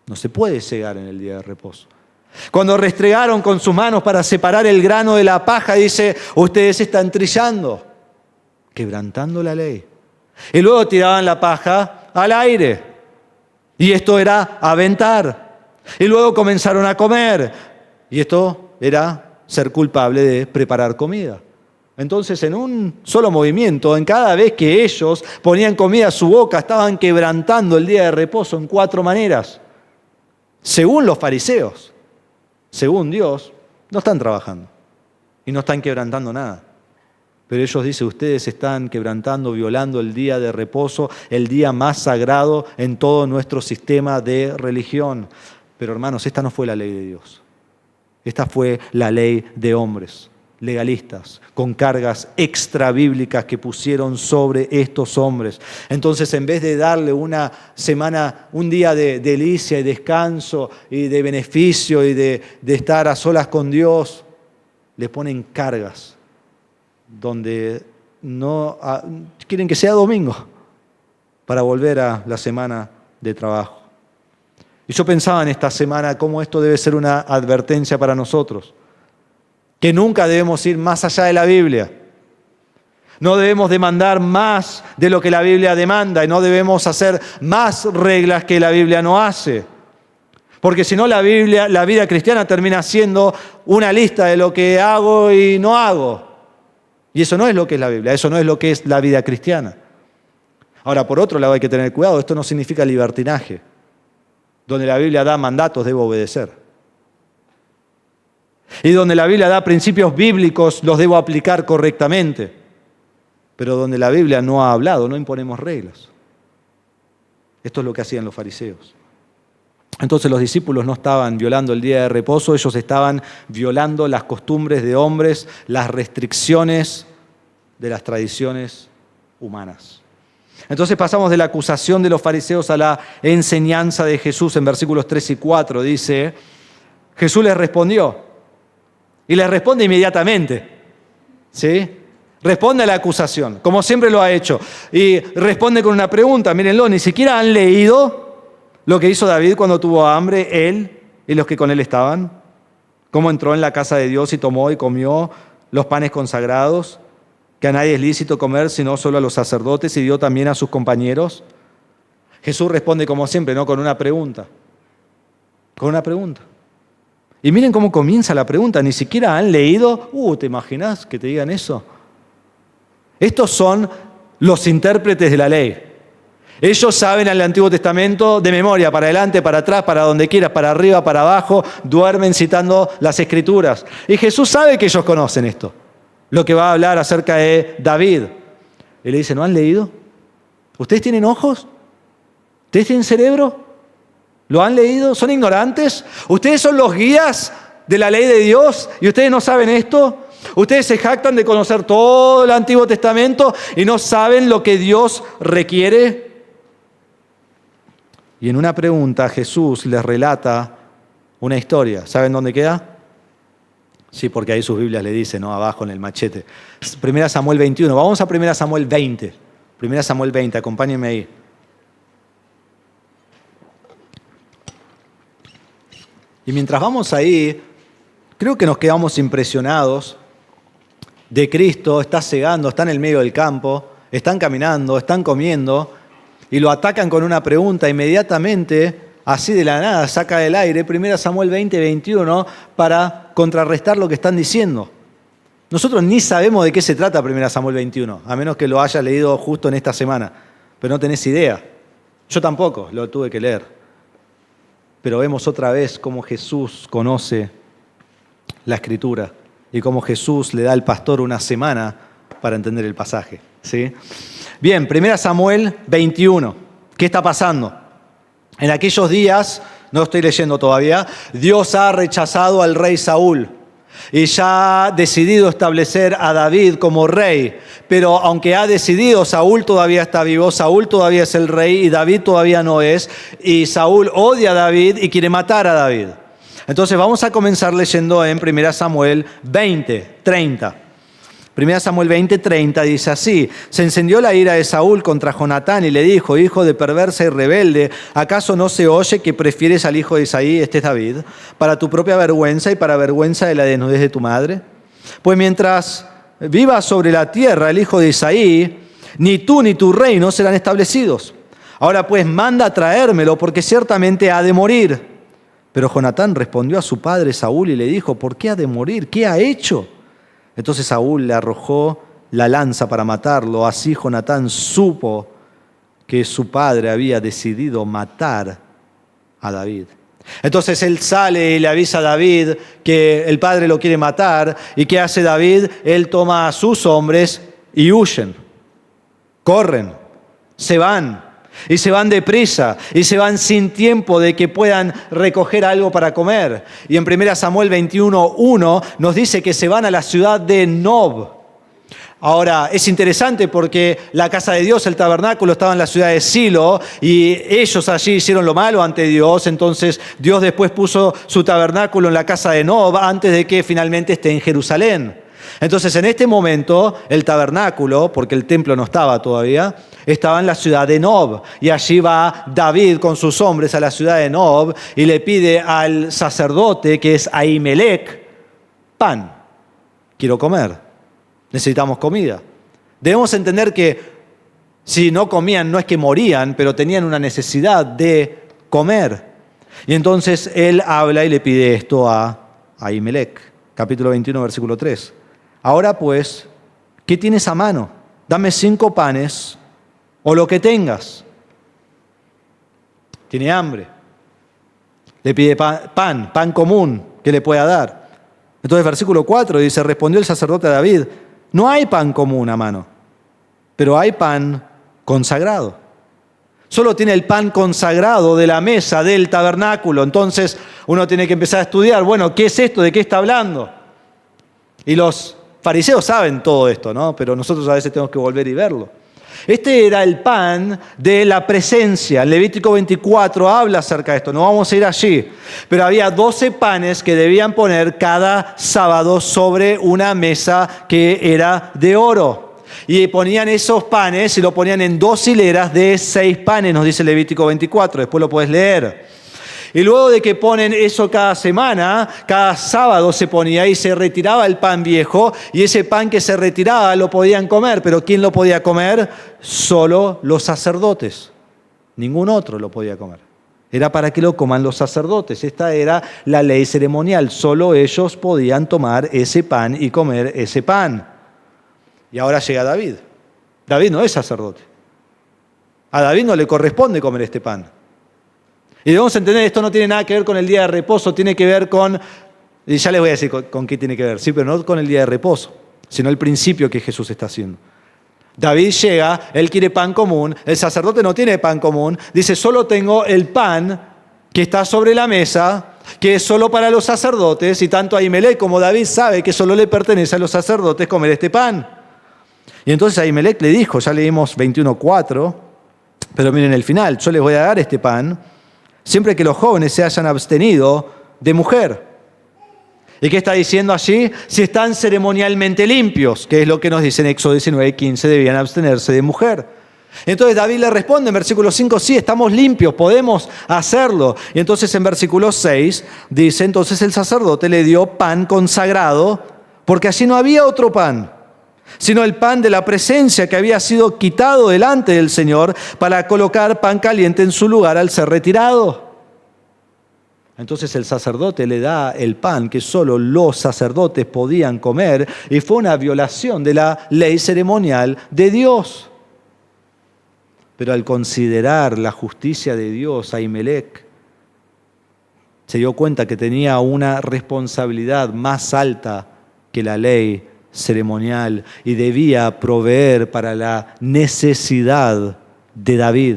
Speaker 2: No se puede segar en el día de reposo. Cuando restregaron con sus manos para separar el grano de la paja, dice, ustedes están trillando, quebrantando la ley. Y luego tiraban la paja al aire. Y esto era aventar. Y luego comenzaron a comer. Y esto era ser culpable de preparar comida. Entonces, en un solo movimiento, en cada vez que ellos ponían comida a su boca, estaban quebrantando el día de reposo en 4 maneras. Según los fariseos, según Dios, no están trabajando y no están quebrantando nada. Pero ellos dicen, ustedes están quebrantando, violando el día de reposo, el día más sagrado en todo nuestro sistema de religión. Pero hermanos, esta no fue la ley de Dios. Esta fue la ley de hombres legalistas, con cargas extra bíblicas que pusieron sobre estos hombres. Entonces, en vez de darle una semana, un día de delicia y descanso y de beneficio y de estar a solas con Dios, le ponen cargas donde no quieren que sea domingo para volver a la semana de trabajo. Y yo pensaba en esta semana cómo esto debe ser una advertencia para nosotros. Que nunca debemos ir más allá de la Biblia. No debemos demandar más de lo que la Biblia demanda y no debemos hacer más reglas que la Biblia no hace. Porque si no, la vida cristiana termina siendo una lista de lo que hago y no hago. Y eso no es lo que es la Biblia, eso no es lo que es la vida cristiana. Ahora, por otro lado, hay que tener cuidado, esto no significa libertinaje. Donde la Biblia da mandatos, debo obedecer. Y donde la Biblia da principios bíblicos, los debo aplicar correctamente. Pero donde la Biblia no ha hablado, no imponemos reglas. Esto es lo que hacían los fariseos. Entonces los discípulos no estaban violando el día de reposo, ellos estaban violando las costumbres de hombres, las restricciones de las tradiciones humanas. Entonces pasamos de la acusación de los fariseos a la enseñanza de Jesús. En versículos 3 y 4 dice, Jesús les respondió, y les responde inmediatamente, ¿sí? Responde a la acusación, como siempre lo ha hecho, y responde con una pregunta, mírenlo, ni siquiera han leído lo que hizo David cuando tuvo hambre, él y los que con él estaban, cómo entró en la casa de Dios y tomó y comió los panes consagrados, que a nadie es lícito comer sino solo a los sacerdotes, y dio también a sus compañeros. Jesús responde como siempre, ¿no? Con una pregunta. Con una pregunta. Y miren cómo comienza la pregunta, ni siquiera han leído. ¿Te imaginas que te digan eso? Estos son los intérpretes de la ley. Ellos saben el Antiguo Testamento de memoria, para adelante, para atrás, para donde quieras, para arriba, para abajo, duermen citando las Escrituras. Y Jesús sabe que ellos conocen esto, lo que va a hablar acerca de David. Y le dice, ¿no han leído? ¿Ustedes tienen ojos? ¿Ustedes tienen cerebro? ¿Lo han leído? ¿Son ignorantes? ¿Ustedes son los guías de la ley de Dios y ustedes no saben esto? ¿Ustedes se jactan de conocer todo el Antiguo Testamento y no saben lo que Dios requiere? Y en una pregunta Jesús les relata una historia. ¿Saben dónde queda? Sí, porque ahí sus Biblias le dicen, ¿no? Abajo en el machete. 1 Samuel 21. Vamos a 1 Samuel 20. 1 Samuel 20, acompáñenme ahí. Y mientras vamos ahí, creo que nos quedamos impresionados de Cristo. Está cegando, está en el medio del campo, están caminando, están comiendo, y lo atacan con una pregunta inmediatamente, así de la nada, saca del aire, 1 Samuel 20, 21, para contrarrestar lo que están diciendo. Nosotros ni sabemos de qué se trata 1 Samuel 21, a menos que lo haya leído justo en esta semana, pero no tenés idea. Yo tampoco, lo tuve que leer. Pero vemos otra vez cómo Jesús conoce la Escritura y cómo Jesús le da al pastor una semana para entender el pasaje, ¿sí? Bien, 1 Samuel 21. ¿Qué está pasando? En aquellos días, no estoy leyendo todavía, Dios ha rechazado al rey Saúl y ya ha decidido establecer a David como rey. Pero aunque ha decidido, Saúl todavía está vivo, Saúl todavía es el rey y David todavía no es. Y Saúl odia a David y quiere matar a David. Entonces vamos a comenzar leyendo en 1 Samuel 20, 30. 1 Samuel 20, 30 dice así: se encendió la ira de Saúl contra Jonatán y le dijo, hijo de perversa y rebelde, ¿acaso no se oye que prefieres al hijo de Isaí, este es David, para tu propia vergüenza y para vergüenza de la desnudez de tu madre? Pues mientras vivas sobre la tierra el hijo de Isaí, ni tú ni tu reino serán establecidos. Ahora pues manda a traérmelo, porque ciertamente ha de morir. Pero Jonatán respondió a su padre Saúl y le dijo, ¿por qué ha de morir? ¿Qué ha hecho? Entonces Saúl le arrojó la lanza para matarlo. Así Jonatán supo que su padre había decidido matar a David. Entonces él sale y le avisa a David que el padre lo quiere matar. ¿Y qué hace David? Él toma a sus hombres y huyen. Corren, se van. Y se van deprisa, y se van sin tiempo de que puedan recoger algo para comer. Y en 1 Samuel 21:1 nos dice que se van a la ciudad de Nob. Ahora, es interesante porque la casa de Dios, el tabernáculo, estaba en la ciudad de Silo, y ellos allí hicieron lo malo ante Dios. Entonces Dios después puso su tabernáculo en la casa de Nob antes de que finalmente esté en Jerusalén. Entonces en este momento el tabernáculo, porque el templo no estaba todavía, estaba en la ciudad de Nob. Y allí va David con sus hombres a la ciudad de Nob y le pide al sacerdote, que es Ahimelech, pan. Quiero comer. Necesitamos comida. Debemos entender que si no comían no es que morían, pero tenían una necesidad de comer. Y entonces él habla y le pide esto a Ahimelech. Capítulo 21, versículo 3. Ahora pues, ¿qué tienes a mano? Dame 5 panes o lo que tengas. Tiene hambre. Le pide pan común que le pueda dar. Entonces versículo 4 dice, respondió el sacerdote a David, no hay pan común a mano, pero hay pan consagrado. Solo tiene el pan consagrado de la mesa del tabernáculo. Entonces uno tiene que empezar a estudiar, bueno, ¿qué es esto? ¿De qué está hablando? Y los fariseos saben todo esto, ¿no? Pero nosotros a veces tenemos que volver y verlo. Este era el pan de la presencia. En Levítico 24 habla acerca de esto, no vamos a ir allí. Pero había 12 panes que debían poner cada sábado sobre una mesa que era de oro. Y ponían esos panes y lo ponían en 2 hileras de 6 panes, nos dice Levítico 24, después lo puedes leer. Y luego de que ponen eso cada semana, cada sábado se ponía y se retiraba el pan viejo, y ese pan que se retiraba lo podían comer, pero ¿quién lo podía comer? Solo los sacerdotes. Ningún otro lo podía comer. Era para que lo coman los sacerdotes. Esta era la ley ceremonial. Solo ellos podían tomar ese pan y comer ese pan. Y ahora llega David. David no es sacerdote. A David no le corresponde comer este pan. Y debemos entender, esto no tiene nada que ver con el día de reposo, tiene que ver con, y ya les voy a decir con qué tiene que ver, sí, pero no con el día de reposo, sino el principio que Jesús está haciendo. David llega, él quiere pan común, el sacerdote no tiene pan común, dice, solo tengo el pan que está sobre la mesa, que es solo para los sacerdotes, y tanto Ahimelech como David sabe que solo le pertenece a los sacerdotes comer este pan. Y entonces Ahimelech le dijo, ya leímos 21:4, pero miren el final, yo les voy a dar este pan, siempre que los jóvenes se hayan abstenido de mujer. ¿Y qué está diciendo allí? Si están ceremonialmente limpios, que es lo que nos dice en Éxodo 19:15, debían abstenerse de mujer. Entonces David le responde en versículo 5, sí, estamos limpios, podemos hacerlo. Y entonces en versículo 6 dice, entonces el sacerdote le dio pan consagrado, porque allí no había otro pan, sino el pan de la presencia que había sido quitado delante del Señor para colocar pan caliente en su lugar al ser retirado. Entonces el sacerdote le da el pan que solo los sacerdotes podían comer y fue una violación de la ley ceremonial de Dios. Pero al considerar la justicia de Dios, Ahimelech se dio cuenta que tenía una responsabilidad más alta que la ley ceremonial y debía proveer para la necesidad de David.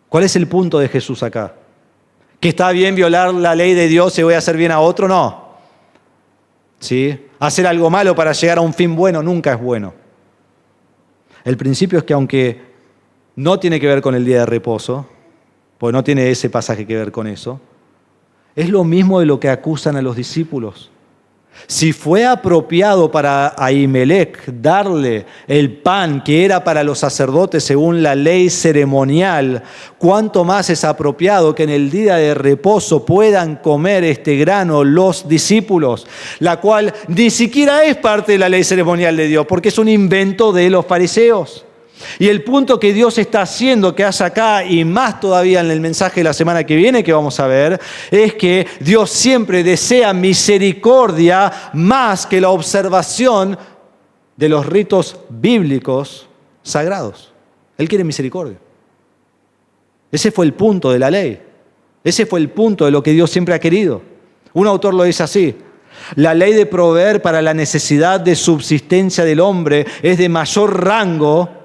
Speaker 2: ¿Cuál es el punto de Jesús acá? ¿Que está bien violar la ley de Dios y voy a hacer bien a otro? No. ¿Sí? Hacer algo malo para llegar a un fin bueno nunca es bueno. El principio es que aunque no tiene que ver con el día de reposo, porque no tiene ese pasaje que ver con eso, es lo mismo de lo que acusan a los discípulos. Si fue apropiado para Ahimelech darle el pan que era para los sacerdotes según la ley ceremonial, ¿cuánto más es apropiado que en el día de reposo puedan comer este grano los discípulos? La cual ni siquiera es parte de la ley ceremonial de Dios, porque es un invento de los fariseos. Y el punto que Dios está haciendo, que hace acá y más todavía en el mensaje de la semana que viene que vamos a ver, es que Dios siempre desea misericordia más que la observación de los ritos bíblicos sagrados. Él quiere misericordia. Ese fue el punto de la ley. Ese fue el punto de lo que Dios siempre ha querido. Un autor lo dice así: la ley de proveer para la necesidad de subsistencia del hombre es de mayor rango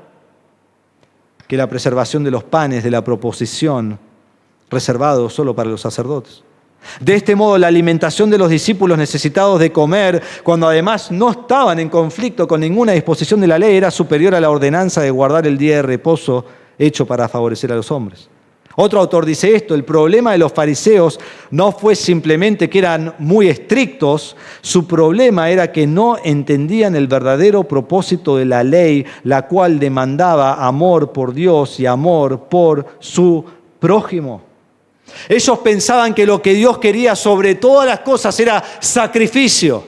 Speaker 2: que la preservación de los panes de la proposición reservados solo para los sacerdotes. De este modo, la alimentación de los discípulos necesitados de comer, cuando además no estaban en conflicto con ninguna disposición de la ley, era superior a la ordenanza de guardar el día de reposo hecho para favorecer a los hombres. Otro autor dice esto: el problema de los fariseos no fue simplemente que eran muy estrictos, su problema era que no entendían el verdadero propósito de la ley, la cual demandaba amor por Dios y amor por su prójimo. Ellos pensaban que lo que Dios quería sobre todas las cosas era sacrificio.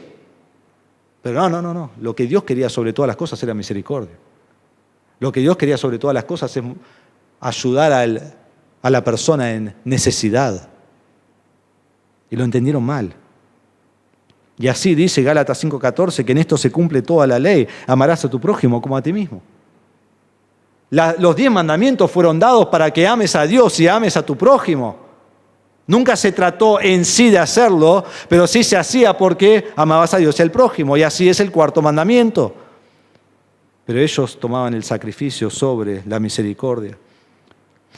Speaker 2: Pero no. Lo que Dios quería sobre todas las cosas era misericordia. Lo que Dios quería sobre todas las cosas es ayudar a la persona en necesidad. Y lo entendieron mal. Y así dice Gálatas 5:14, que en esto se cumple toda la ley. Amarás a tu prójimo como a ti mismo. Los 10 mandamientos fueron dados para que ames a Dios y ames a tu prójimo. Nunca se trató en sí de hacerlo, pero sí se hacía porque amabas a Dios y al prójimo. Y así es el 4º mandamiento. Pero ellos tomaban el sacrificio sobre la misericordia.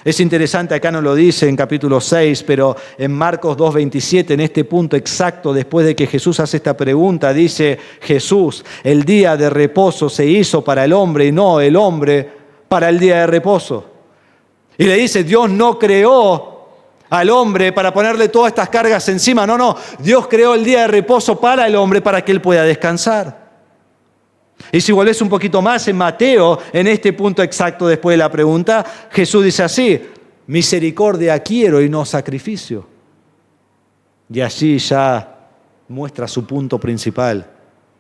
Speaker 2: Es interesante, acá no lo dice en capítulo 6, pero en Marcos 2:27, en este punto exacto, después de que Jesús hace esta pregunta, dice Jesús: el día de reposo se hizo para el hombre y no el hombre para el día de reposo. Y le dice, Dios no creó al hombre para ponerle todas estas cargas encima. No, Dios creó el día de reposo para el hombre para que él pueda descansar. Y si volvés un poquito más en Mateo, en este punto exacto después de la pregunta, Jesús dice así: misericordia quiero y no sacrificio. Y allí ya muestra su punto principal.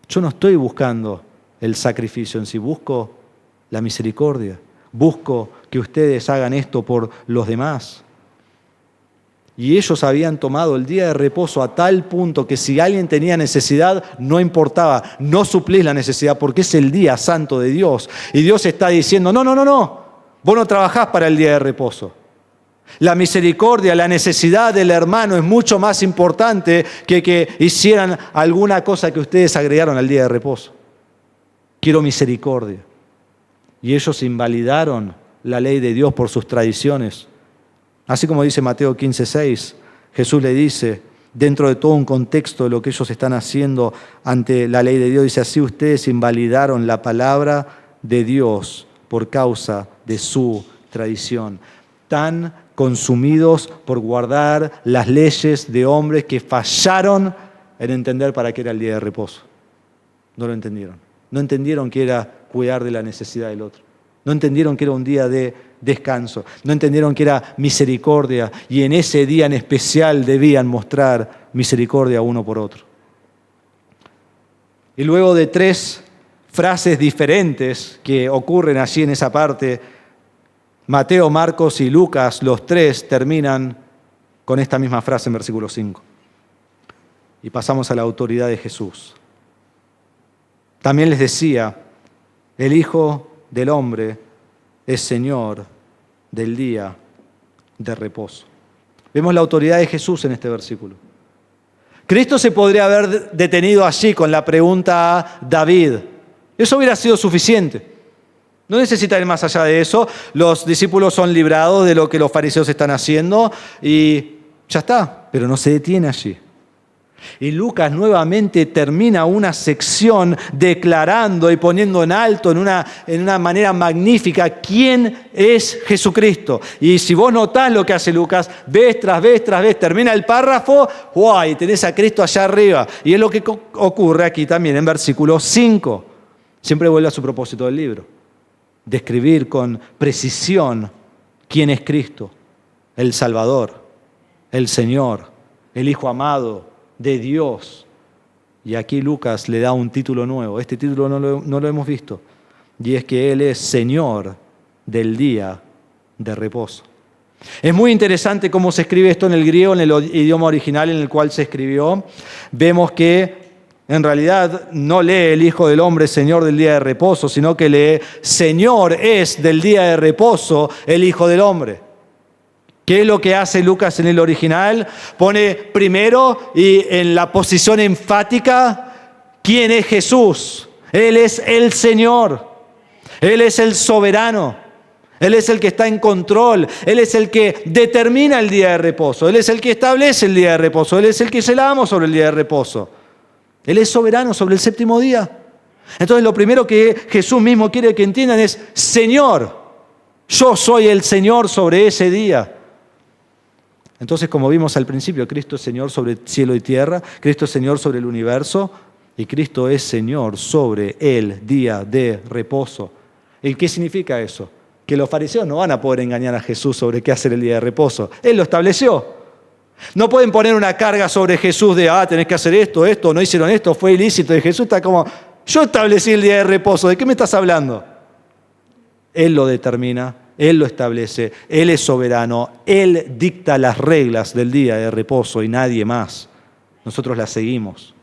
Speaker 2: Yo no estoy buscando el sacrificio en sí, busco la misericordia. Busco que ustedes hagan esto por los demás. Y ellos habían tomado el día de reposo a tal punto que si alguien tenía necesidad, no importaba, no suplís la necesidad porque es el día santo de Dios. Y Dios está diciendo, no, vos no trabajás para el día de reposo. La misericordia, la necesidad del hermano es mucho más importante que hicieran alguna cosa que ustedes agregaron al día de reposo. Quiero misericordia. Y ellos invalidaron la ley de Dios por sus tradiciones. Así como dice Mateo 15:6, Jesús le dice, dentro de todo un contexto de lo que ellos están haciendo ante la ley de Dios, dice, así ustedes invalidaron la palabra de Dios por causa de su tradición. Tan consumidos por guardar las leyes de hombres que fallaron en entender para qué era el día de reposo. No lo entendieron. No entendieron que era cuidar de la necesidad del otro. No entendieron que era un día de descanso. No entendieron que era misericordia. Y en ese día en especial debían mostrar misericordia uno por otro. Y luego de 3 frases diferentes que ocurren allí en esa parte, Mateo, Marcos y Lucas, los 3 terminan con esta misma frase en versículo 5. Y pasamos a la autoridad de Jesús. También les decía, el Hijo del Hombre es Señor del día de reposo. Vemos la autoridad de Jesús en este versículo. Cristo se podría haber detenido allí con la pregunta a David. Eso hubiera sido suficiente. No necesita ir más allá de eso. Los discípulos son librados de lo que los fariseos están haciendo y ya está, pero no se detiene allí. Y Lucas nuevamente termina una sección declarando y poniendo en alto en una manera magnífica quién es Jesucristo. Y si vos notás lo que hace Lucas, vez tras vez, termina el párrafo, ¡guau! Y tenés a Cristo allá arriba. Y es lo que ocurre aquí también en versículo 5. Siempre vuelve a su propósito del libro. Describir con precisión quién es Cristo, el Salvador, el Señor, el Hijo amado de Dios. Y aquí Lucas le da un título nuevo. Este título no lo hemos visto. Y es que Él es Señor del día de reposo. Es muy interesante cómo se escribe esto en el griego, en el idioma original en el cual se escribió. Vemos que en realidad no lee el Hijo del Hombre Señor del día de reposo, sino que lee Señor es del día de reposo el Hijo del Hombre. ¿Qué es lo que hace Lucas en el original? Pone primero y en la posición enfática, ¿quién es Jesús? Él es el Señor. Él es el soberano. Él es el que está en control. Él es el que determina el día de reposo. Él es el que establece el día de reposo. Él es el que se la ama sobre el día de reposo. Él es soberano sobre el 7º día. Entonces lo primero que Jesús mismo quiere que entiendan es, Señor, yo soy el Señor sobre ese día. Entonces, como vimos al principio, Cristo es Señor sobre cielo y tierra, Cristo es Señor sobre el universo y Cristo es Señor sobre el día de reposo. ¿Y qué significa eso? Que los fariseos no van a poder engañar a Jesús sobre qué hacer el día de reposo. Él lo estableció. No pueden poner una carga sobre Jesús de, tenés que hacer esto, no hicieron esto, fue ilícito. Y Jesús está como, yo establecí el día de reposo, ¿de qué me estás hablando? Él lo determina. Él lo establece, Él es soberano, Él dicta las reglas del día de reposo y nadie más. Nosotros las seguimos.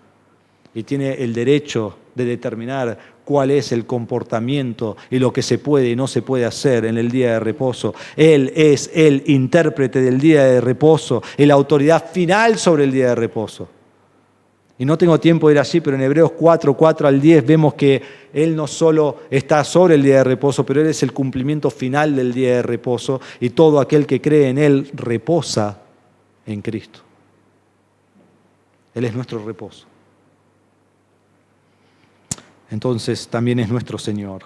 Speaker 2: y tiene el derecho de determinar cuál es el comportamiento y lo que se puede y no se puede hacer en el día de reposo. Él es el intérprete del día de reposo y la autoridad final sobre el día de reposo. Y no tengo tiempo de ir allí, pero en Hebreos 4, 4 al 10 vemos que Él no solo está sobre el día de reposo, pero Él es el cumplimiento final del día de reposo y todo aquel que cree en Él reposa en Cristo. Él es nuestro reposo. Entonces también es nuestro Señor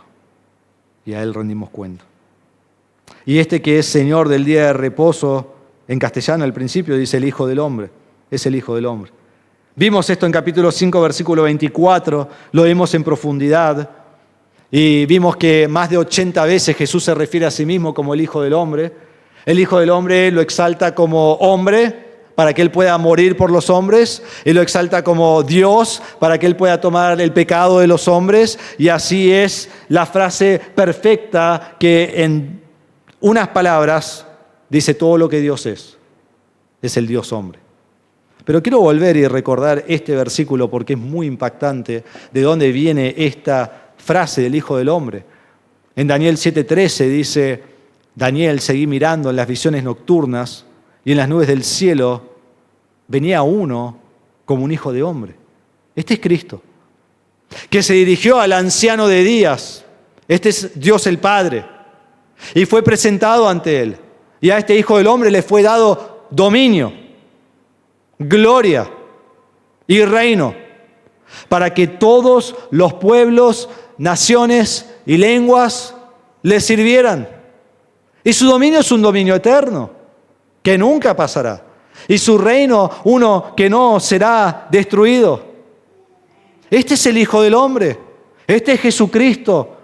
Speaker 2: y a Él rendimos cuenta. Y este que es Señor del día de reposo, en castellano al principio dice el Hijo del Hombre, es el Hijo del Hombre. Vimos esto en capítulo 5, versículo 24, lo vimos en profundidad y vimos que más de 80 veces Jesús se refiere a sí mismo como el Hijo del Hombre. El Hijo del Hombre lo exalta como hombre para que Él pueda morir por los hombres, y lo exalta como Dios para que Él pueda tomar el pecado de los hombres, y así es la frase perfecta que en unas palabras dice todo lo que Dios es el Dios hombre. Pero quiero volver y recordar este versículo porque es muy impactante de dónde viene esta frase del Hijo del Hombre. En Daniel 7:13 dice, Daniel, seguí mirando en las visiones nocturnas y en las nubes del cielo venía uno como un hijo de hombre. Este es Cristo, que se dirigió al anciano de días. Este es Dios el Padre. Y fue presentado ante Él. Y a este Hijo del Hombre le fue dado dominio, gloria y reino, para que todos los pueblos, naciones y lenguas le sirvieran. Y su dominio es un dominio eterno, que nunca pasará. Y su reino, uno que no será destruido. Este es el Hijo del Hombre. Este es Jesucristo.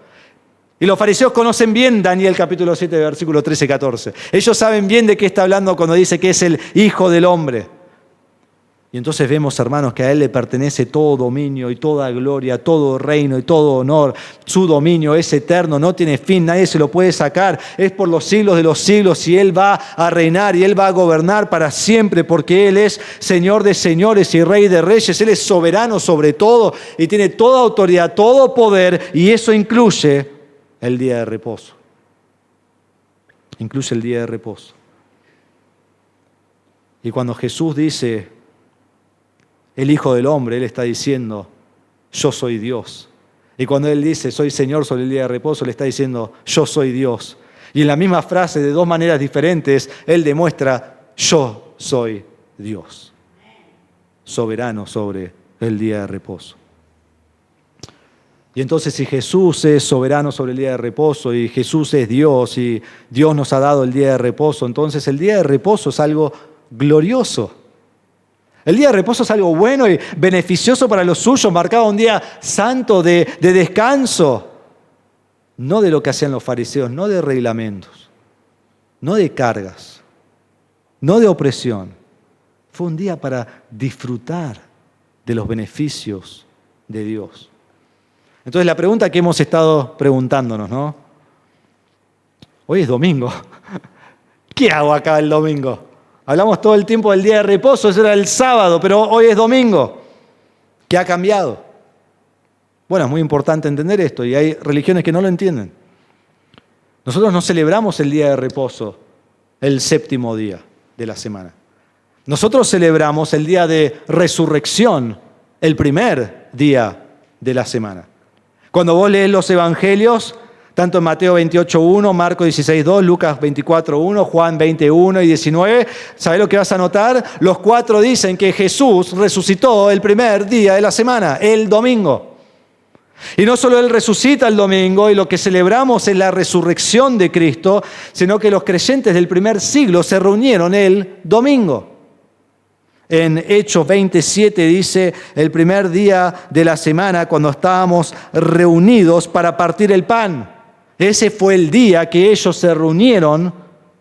Speaker 2: Y los fariseos conocen bien Daniel capítulo 7, versículo 13 y 14. Ellos saben bien de qué está hablando cuando dice que es el Hijo del Hombre. Y entonces vemos, hermanos, que a Él le pertenece todo dominio y toda gloria, todo reino y todo honor. Su dominio es eterno, no tiene fin, nadie se lo puede sacar. Es por los siglos de los siglos y Él va a reinar y Él va a gobernar para siempre porque Él es Señor de señores y Rey de reyes. Él es soberano sobre todo y tiene toda autoridad, todo poder, y eso incluye el día de reposo. Incluye el día de reposo. Y cuando Jesús dice el Hijo del Hombre, Él está diciendo, yo soy Dios. Y cuando Él dice, soy Señor sobre el día de reposo, le está diciendo, yo soy Dios. Y en la misma frase, de dos maneras diferentes, Él demuestra, yo soy Dios. Soberano sobre el día de reposo. Y entonces, si Jesús es soberano sobre el día de reposo y Jesús es Dios y Dios nos ha dado el día de reposo, entonces el día de reposo es algo glorioso. El día de reposo es algo bueno y beneficioso para los suyos, marcaba un día santo de descanso. No de lo que hacían los fariseos, no de reglamentos, no de cargas, no de opresión. Fue un día para disfrutar de los beneficios de Dios. Entonces la pregunta que hemos estado preguntándonos, ¿no? Hoy es domingo. ¿Qué hago acá el domingo? Hablamos todo el tiempo del día de reposo, eso era el sábado, pero hoy es domingo. ¿Qué ha cambiado? Bueno, es muy importante entender esto y hay religiones que no lo entienden. Nosotros no celebramos el día de reposo el séptimo día de la semana. Nosotros celebramos el día de resurrección, el primer día de la semana. Cuando vos lees los evangelios, tanto en Mateo 28:1, Marcos 16:2, Lucas 24:1, Juan 20:1 y 19, ¿sabés lo que vas a notar? Los cuatro dicen que Jesús resucitó el primer día de la semana, el domingo. Y no solo Él resucita el domingo y lo que celebramos es la resurrección de Cristo, sino que los creyentes del primer siglo se reunieron el domingo. En Hechos 27 dice, el primer día de la semana cuando estábamos reunidos para partir el pan. Ese fue el día que ellos se reunieron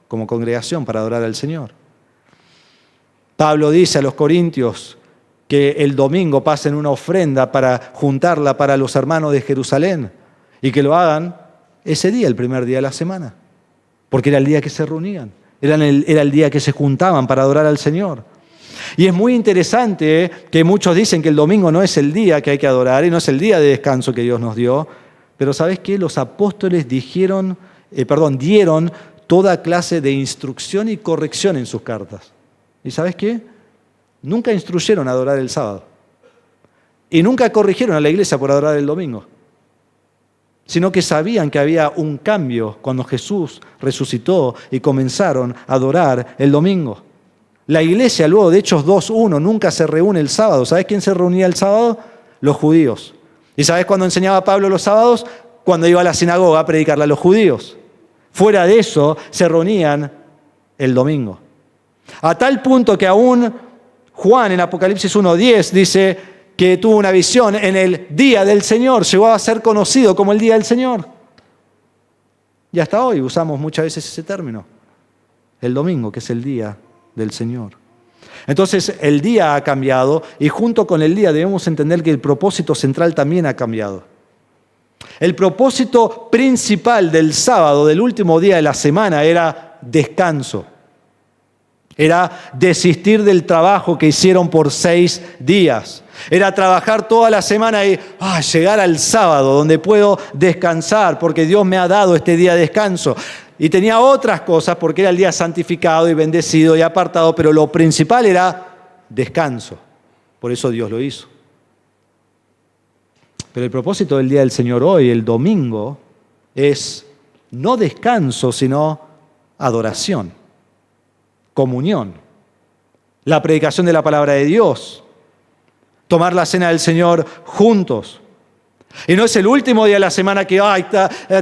Speaker 2: como congregación para adorar al Señor. Pablo dice a los corintios que el domingo pasen una ofrenda para juntarla para los hermanos de Jerusalén y que lo hagan ese día, el primer día de la semana, porque era el día que se reunían, era el día que se juntaban para adorar al Señor. Y es muy interesante que muchos dicen que el domingo no es el día que hay que adorar y no es el día de descanso que Dios nos dio, pero ¿sabes qué? Los apóstoles dieron toda clase de instrucción y corrección en sus cartas. ¿Y sabes qué? Nunca instruyeron a adorar el sábado. Y nunca corrigieron a la iglesia por adorar el domingo. Sino que sabían que había un cambio cuando Jesús resucitó y comenzaron a adorar el domingo. La iglesia luego de Hechos 2:1 nunca se reúne el sábado. ¿Sabes quién se reunía el sábado? Los judíos. ¿Y sabes cuándo enseñaba Pablo los sábados? Cuando iba a la sinagoga a predicarle a los judíos. Fuera de eso se reunían el domingo. A tal punto que aún Juan en Apocalipsis 1:10 dice que tuvo una visión en el día del Señor, llegó a ser conocido como el día del Señor. Y hasta hoy usamos muchas veces ese término, el domingo, que es el día del Señor. Entonces el día ha cambiado y junto con el día debemos entender que el propósito central también ha cambiado. El propósito principal del sábado, del último día de la semana, era descanso. Era desistir del trabajo que hicieron por 6 días. Era trabajar toda la semana y llegar al sábado donde puedo descansar porque Dios me ha dado este día de descanso. Y tenía otras cosas porque era el día santificado y bendecido y apartado, pero lo principal era descanso. Por eso Dios lo hizo. Pero el propósito del día del Señor hoy, el domingo, es no descanso, sino adoración, comunión, la predicación de la palabra de Dios, tomar la cena del Señor juntos. Y no es el último día de la semana que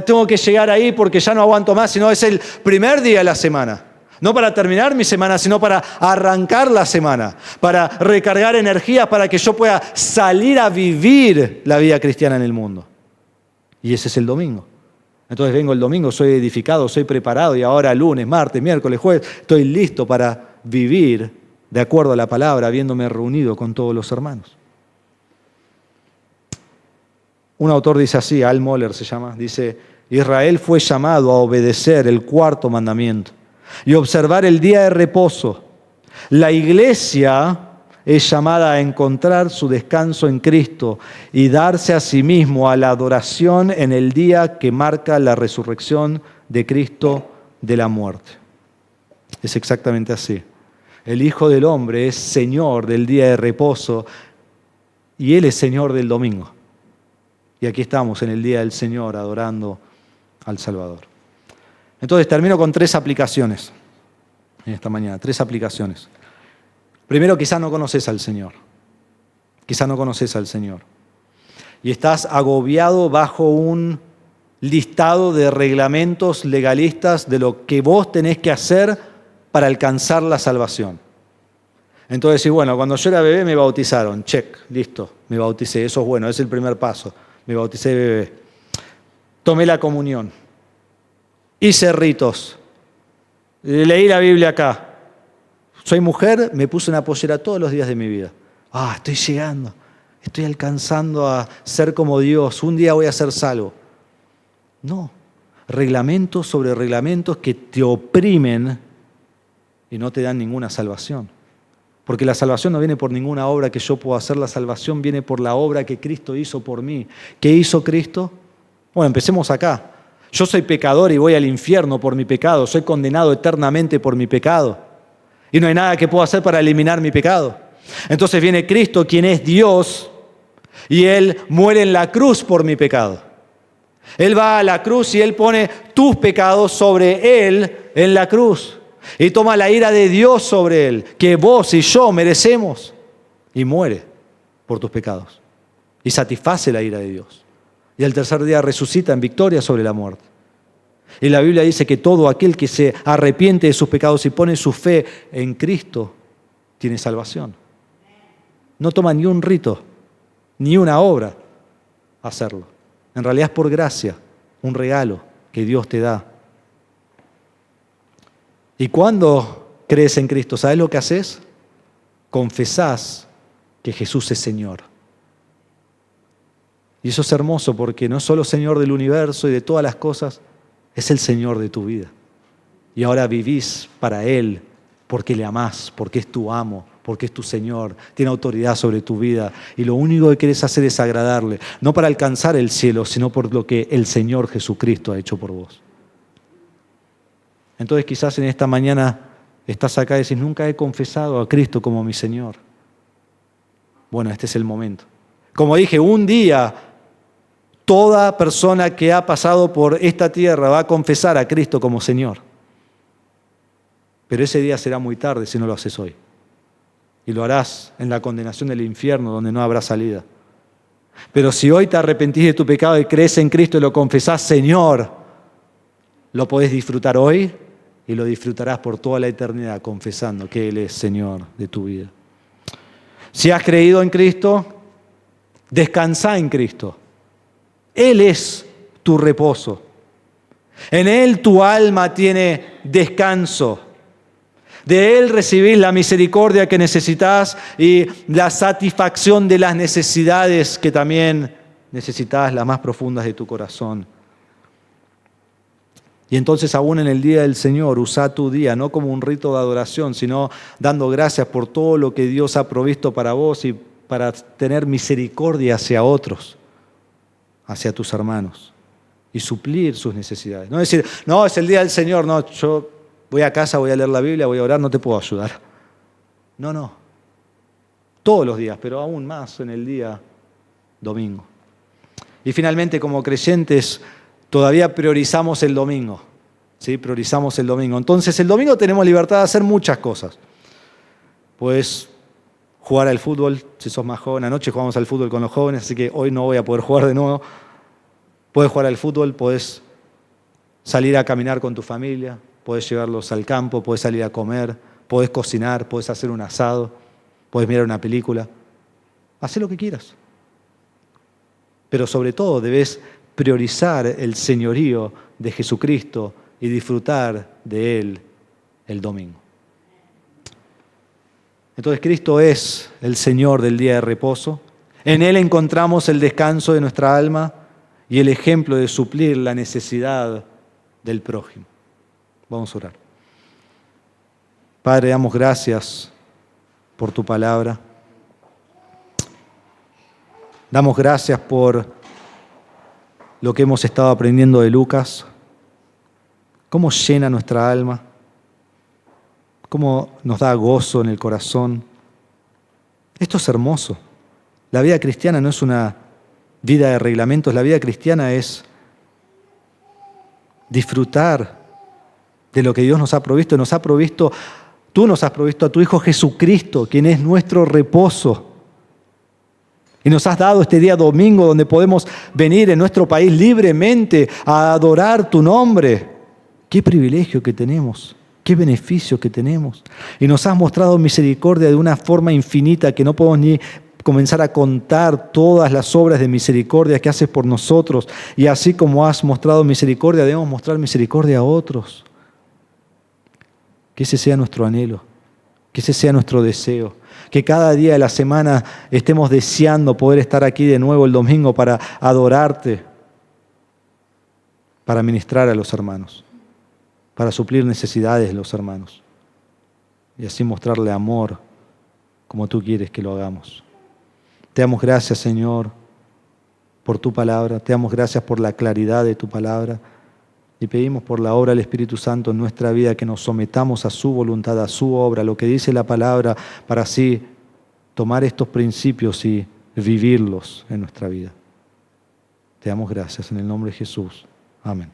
Speaker 2: tengo que llegar ahí porque ya no aguanto más, sino es el primer día de la semana. No para terminar mi semana, sino para arrancar la semana, para recargar energías para que yo pueda salir a vivir la vida cristiana en el mundo. Y ese es el domingo. Entonces vengo el domingo, soy edificado, soy preparado y ahora lunes, martes, miércoles, jueves, estoy listo para vivir de acuerdo a la palabra, habiéndome reunido con todos los hermanos. Un autor dice así, Al Mohler se llama, dice: Israel fue llamado a obedecer el 4º mandamiento y observar el día de reposo. La iglesia es llamada a encontrar su descanso en Cristo y darse a sí mismo a la adoración en el día que marca la resurrección de Cristo de la muerte. Es exactamente así. El Hijo del Hombre es Señor del día de reposo y Él es Señor del domingo. Y aquí estamos en el día del Señor adorando al Salvador. Entonces termino con 3 aplicaciones en esta mañana, 3 aplicaciones. Primero, quizás no conoces al Señor. Quizás no conoces al Señor. Y estás agobiado bajo un listado de reglamentos legalistas de lo que vos tenés que hacer para alcanzar la salvación. Entonces, sí, bueno, cuando yo era bebé me bautizaron. Check, listo, me bauticé. Eso es bueno, es el primer paso. Me bauticé de bebé. Tomé la comunión. Hice ritos. Leí la Biblia acá. Soy mujer, me puse una pollera todos los días de mi vida. Estoy llegando, estoy alcanzando a ser como Dios. Un día voy a ser salvo. No, reglamentos sobre reglamentos que te oprimen y no te dan ninguna salvación. Porque la salvación no viene por ninguna obra que yo pueda hacer, la salvación viene por la obra que Cristo hizo por mí. ¿Qué hizo Cristo? Bueno, empecemos acá. Yo soy pecador y voy al infierno por mi pecado, soy condenado eternamente por mi pecado. Y no hay nada que pueda hacer para eliminar mi pecado. Entonces viene Cristo, quien es Dios, y Él muere en la cruz por mi pecado. Él va a la cruz y Él pone tus pecados sobre Él en la cruz. Y toma la ira de Dios sobre Él, que vos y yo merecemos. Y muere por tus pecados. Y satisface la ira de Dios. Y al tercer día resucita en victoria sobre la muerte. Y la Biblia dice que todo aquel que se arrepiente de sus pecados y pone su fe en Cristo, tiene salvación. No toma ni un rito, ni una obra hacerlo. En realidad es por gracia, un regalo que Dios te da. Y cuando crees en Cristo, ¿sabes lo que haces? Confesás que Jesús es Señor. Y eso es hermoso porque no es solo Señor del universo y de todas las cosas, es el Señor de tu vida. Y ahora vivís para Él porque le amás, porque es tu amo, porque es tu Señor, tiene autoridad sobre tu vida y lo único que quieres hacer es agradarle, no para alcanzar el cielo, sino por lo que el Señor Jesucristo ha hecho por vos. Entonces quizás en esta mañana estás acá y decís, nunca he confesado a Cristo como mi Señor. Bueno, este es el momento. Como dije, un día toda persona que ha pasado por esta tierra va a confesar a Cristo como Señor. Pero ese día será muy tarde si no lo haces hoy. Y lo harás en la condenación del infierno, donde no habrá salida. Pero si hoy te arrepentís de tu pecado y crees en Cristo y lo confesás, Señor, lo podés disfrutar hoy y lo disfrutarás por toda la eternidad confesando que Él es Señor de tu vida. Si has creído en Cristo, descansá en Cristo. Él es tu reposo. En Él tu alma tiene descanso. De Él recibís la misericordia que necesitas y la satisfacción de las necesidades que también necesitas, las más profundas de tu corazón. Y entonces aún en el día del Señor, usa tu día no como un rito de adoración, sino dando gracias por todo lo que Dios ha provisto para vos y para tener misericordia hacia otros, hacia tus hermanos y suplir sus necesidades. No decir, no, es el día del Señor, no, yo voy a casa, voy a leer la Biblia, voy a orar, no te puedo ayudar. No. Todos los días, pero aún más en el día domingo. Y finalmente, como creyentes, todavía priorizamos el domingo. ¿Sí? Priorizamos el domingo. Entonces, el domingo tenemos libertad de hacer muchas cosas. Puedes jugar al fútbol, si sos más joven. Anoche jugamos al fútbol con los jóvenes, así que hoy no voy a poder jugar de nuevo. Puedes jugar al fútbol, puedes salir a caminar con tu familia, puedes llevarlos al campo, puedes salir a comer, puedes cocinar, puedes hacer un asado, puedes mirar una película. Haz lo que quieras. Pero sobre todo debes priorizar el señorío de Jesucristo y disfrutar de Él el domingo. Entonces Cristo es el Señor del día de reposo. En Él encontramos el descanso de nuestra alma y el ejemplo de suplir la necesidad del prójimo. Vamos a orar. Padre, damos gracias por tu palabra. Damos gracias por lo que hemos estado aprendiendo de Lucas. Cómo llena nuestra alma. Cómo nos da gozo en el corazón. Esto es hermoso. La vida cristiana no es una vida de reglamentos. La vida cristiana es disfrutar de lo que Dios nos ha provisto. Tú nos has provisto a tu Hijo Jesucristo, quien es nuestro reposo. Y nos has dado este día domingo donde podemos venir en nuestro país libremente a adorar tu nombre. Qué privilegio que tenemos, qué beneficio que tenemos. Y nos has mostrado misericordia de una forma infinita que no podemos ni comenzar a contar todas las obras de misericordia que haces por nosotros. Y así como has mostrado misericordia, debemos mostrar misericordia a otros. Que ese sea nuestro anhelo, que ese sea nuestro deseo. Que cada día de la semana estemos deseando poder estar aquí de nuevo el domingo para adorarte, para ministrar a los hermanos, para suplir necesidades de los hermanos y así mostrarle amor como tú quieres que lo hagamos. Te damos gracias, Señor, por tu palabra. Te damos gracias por la claridad de tu palabra y pedimos por la obra del Espíritu Santo en nuestra vida que nos sometamos a su voluntad, a su obra, lo que dice la palabra, para así tomar estos principios y vivirlos en nuestra vida. Te damos gracias en el nombre de Jesús. Amén.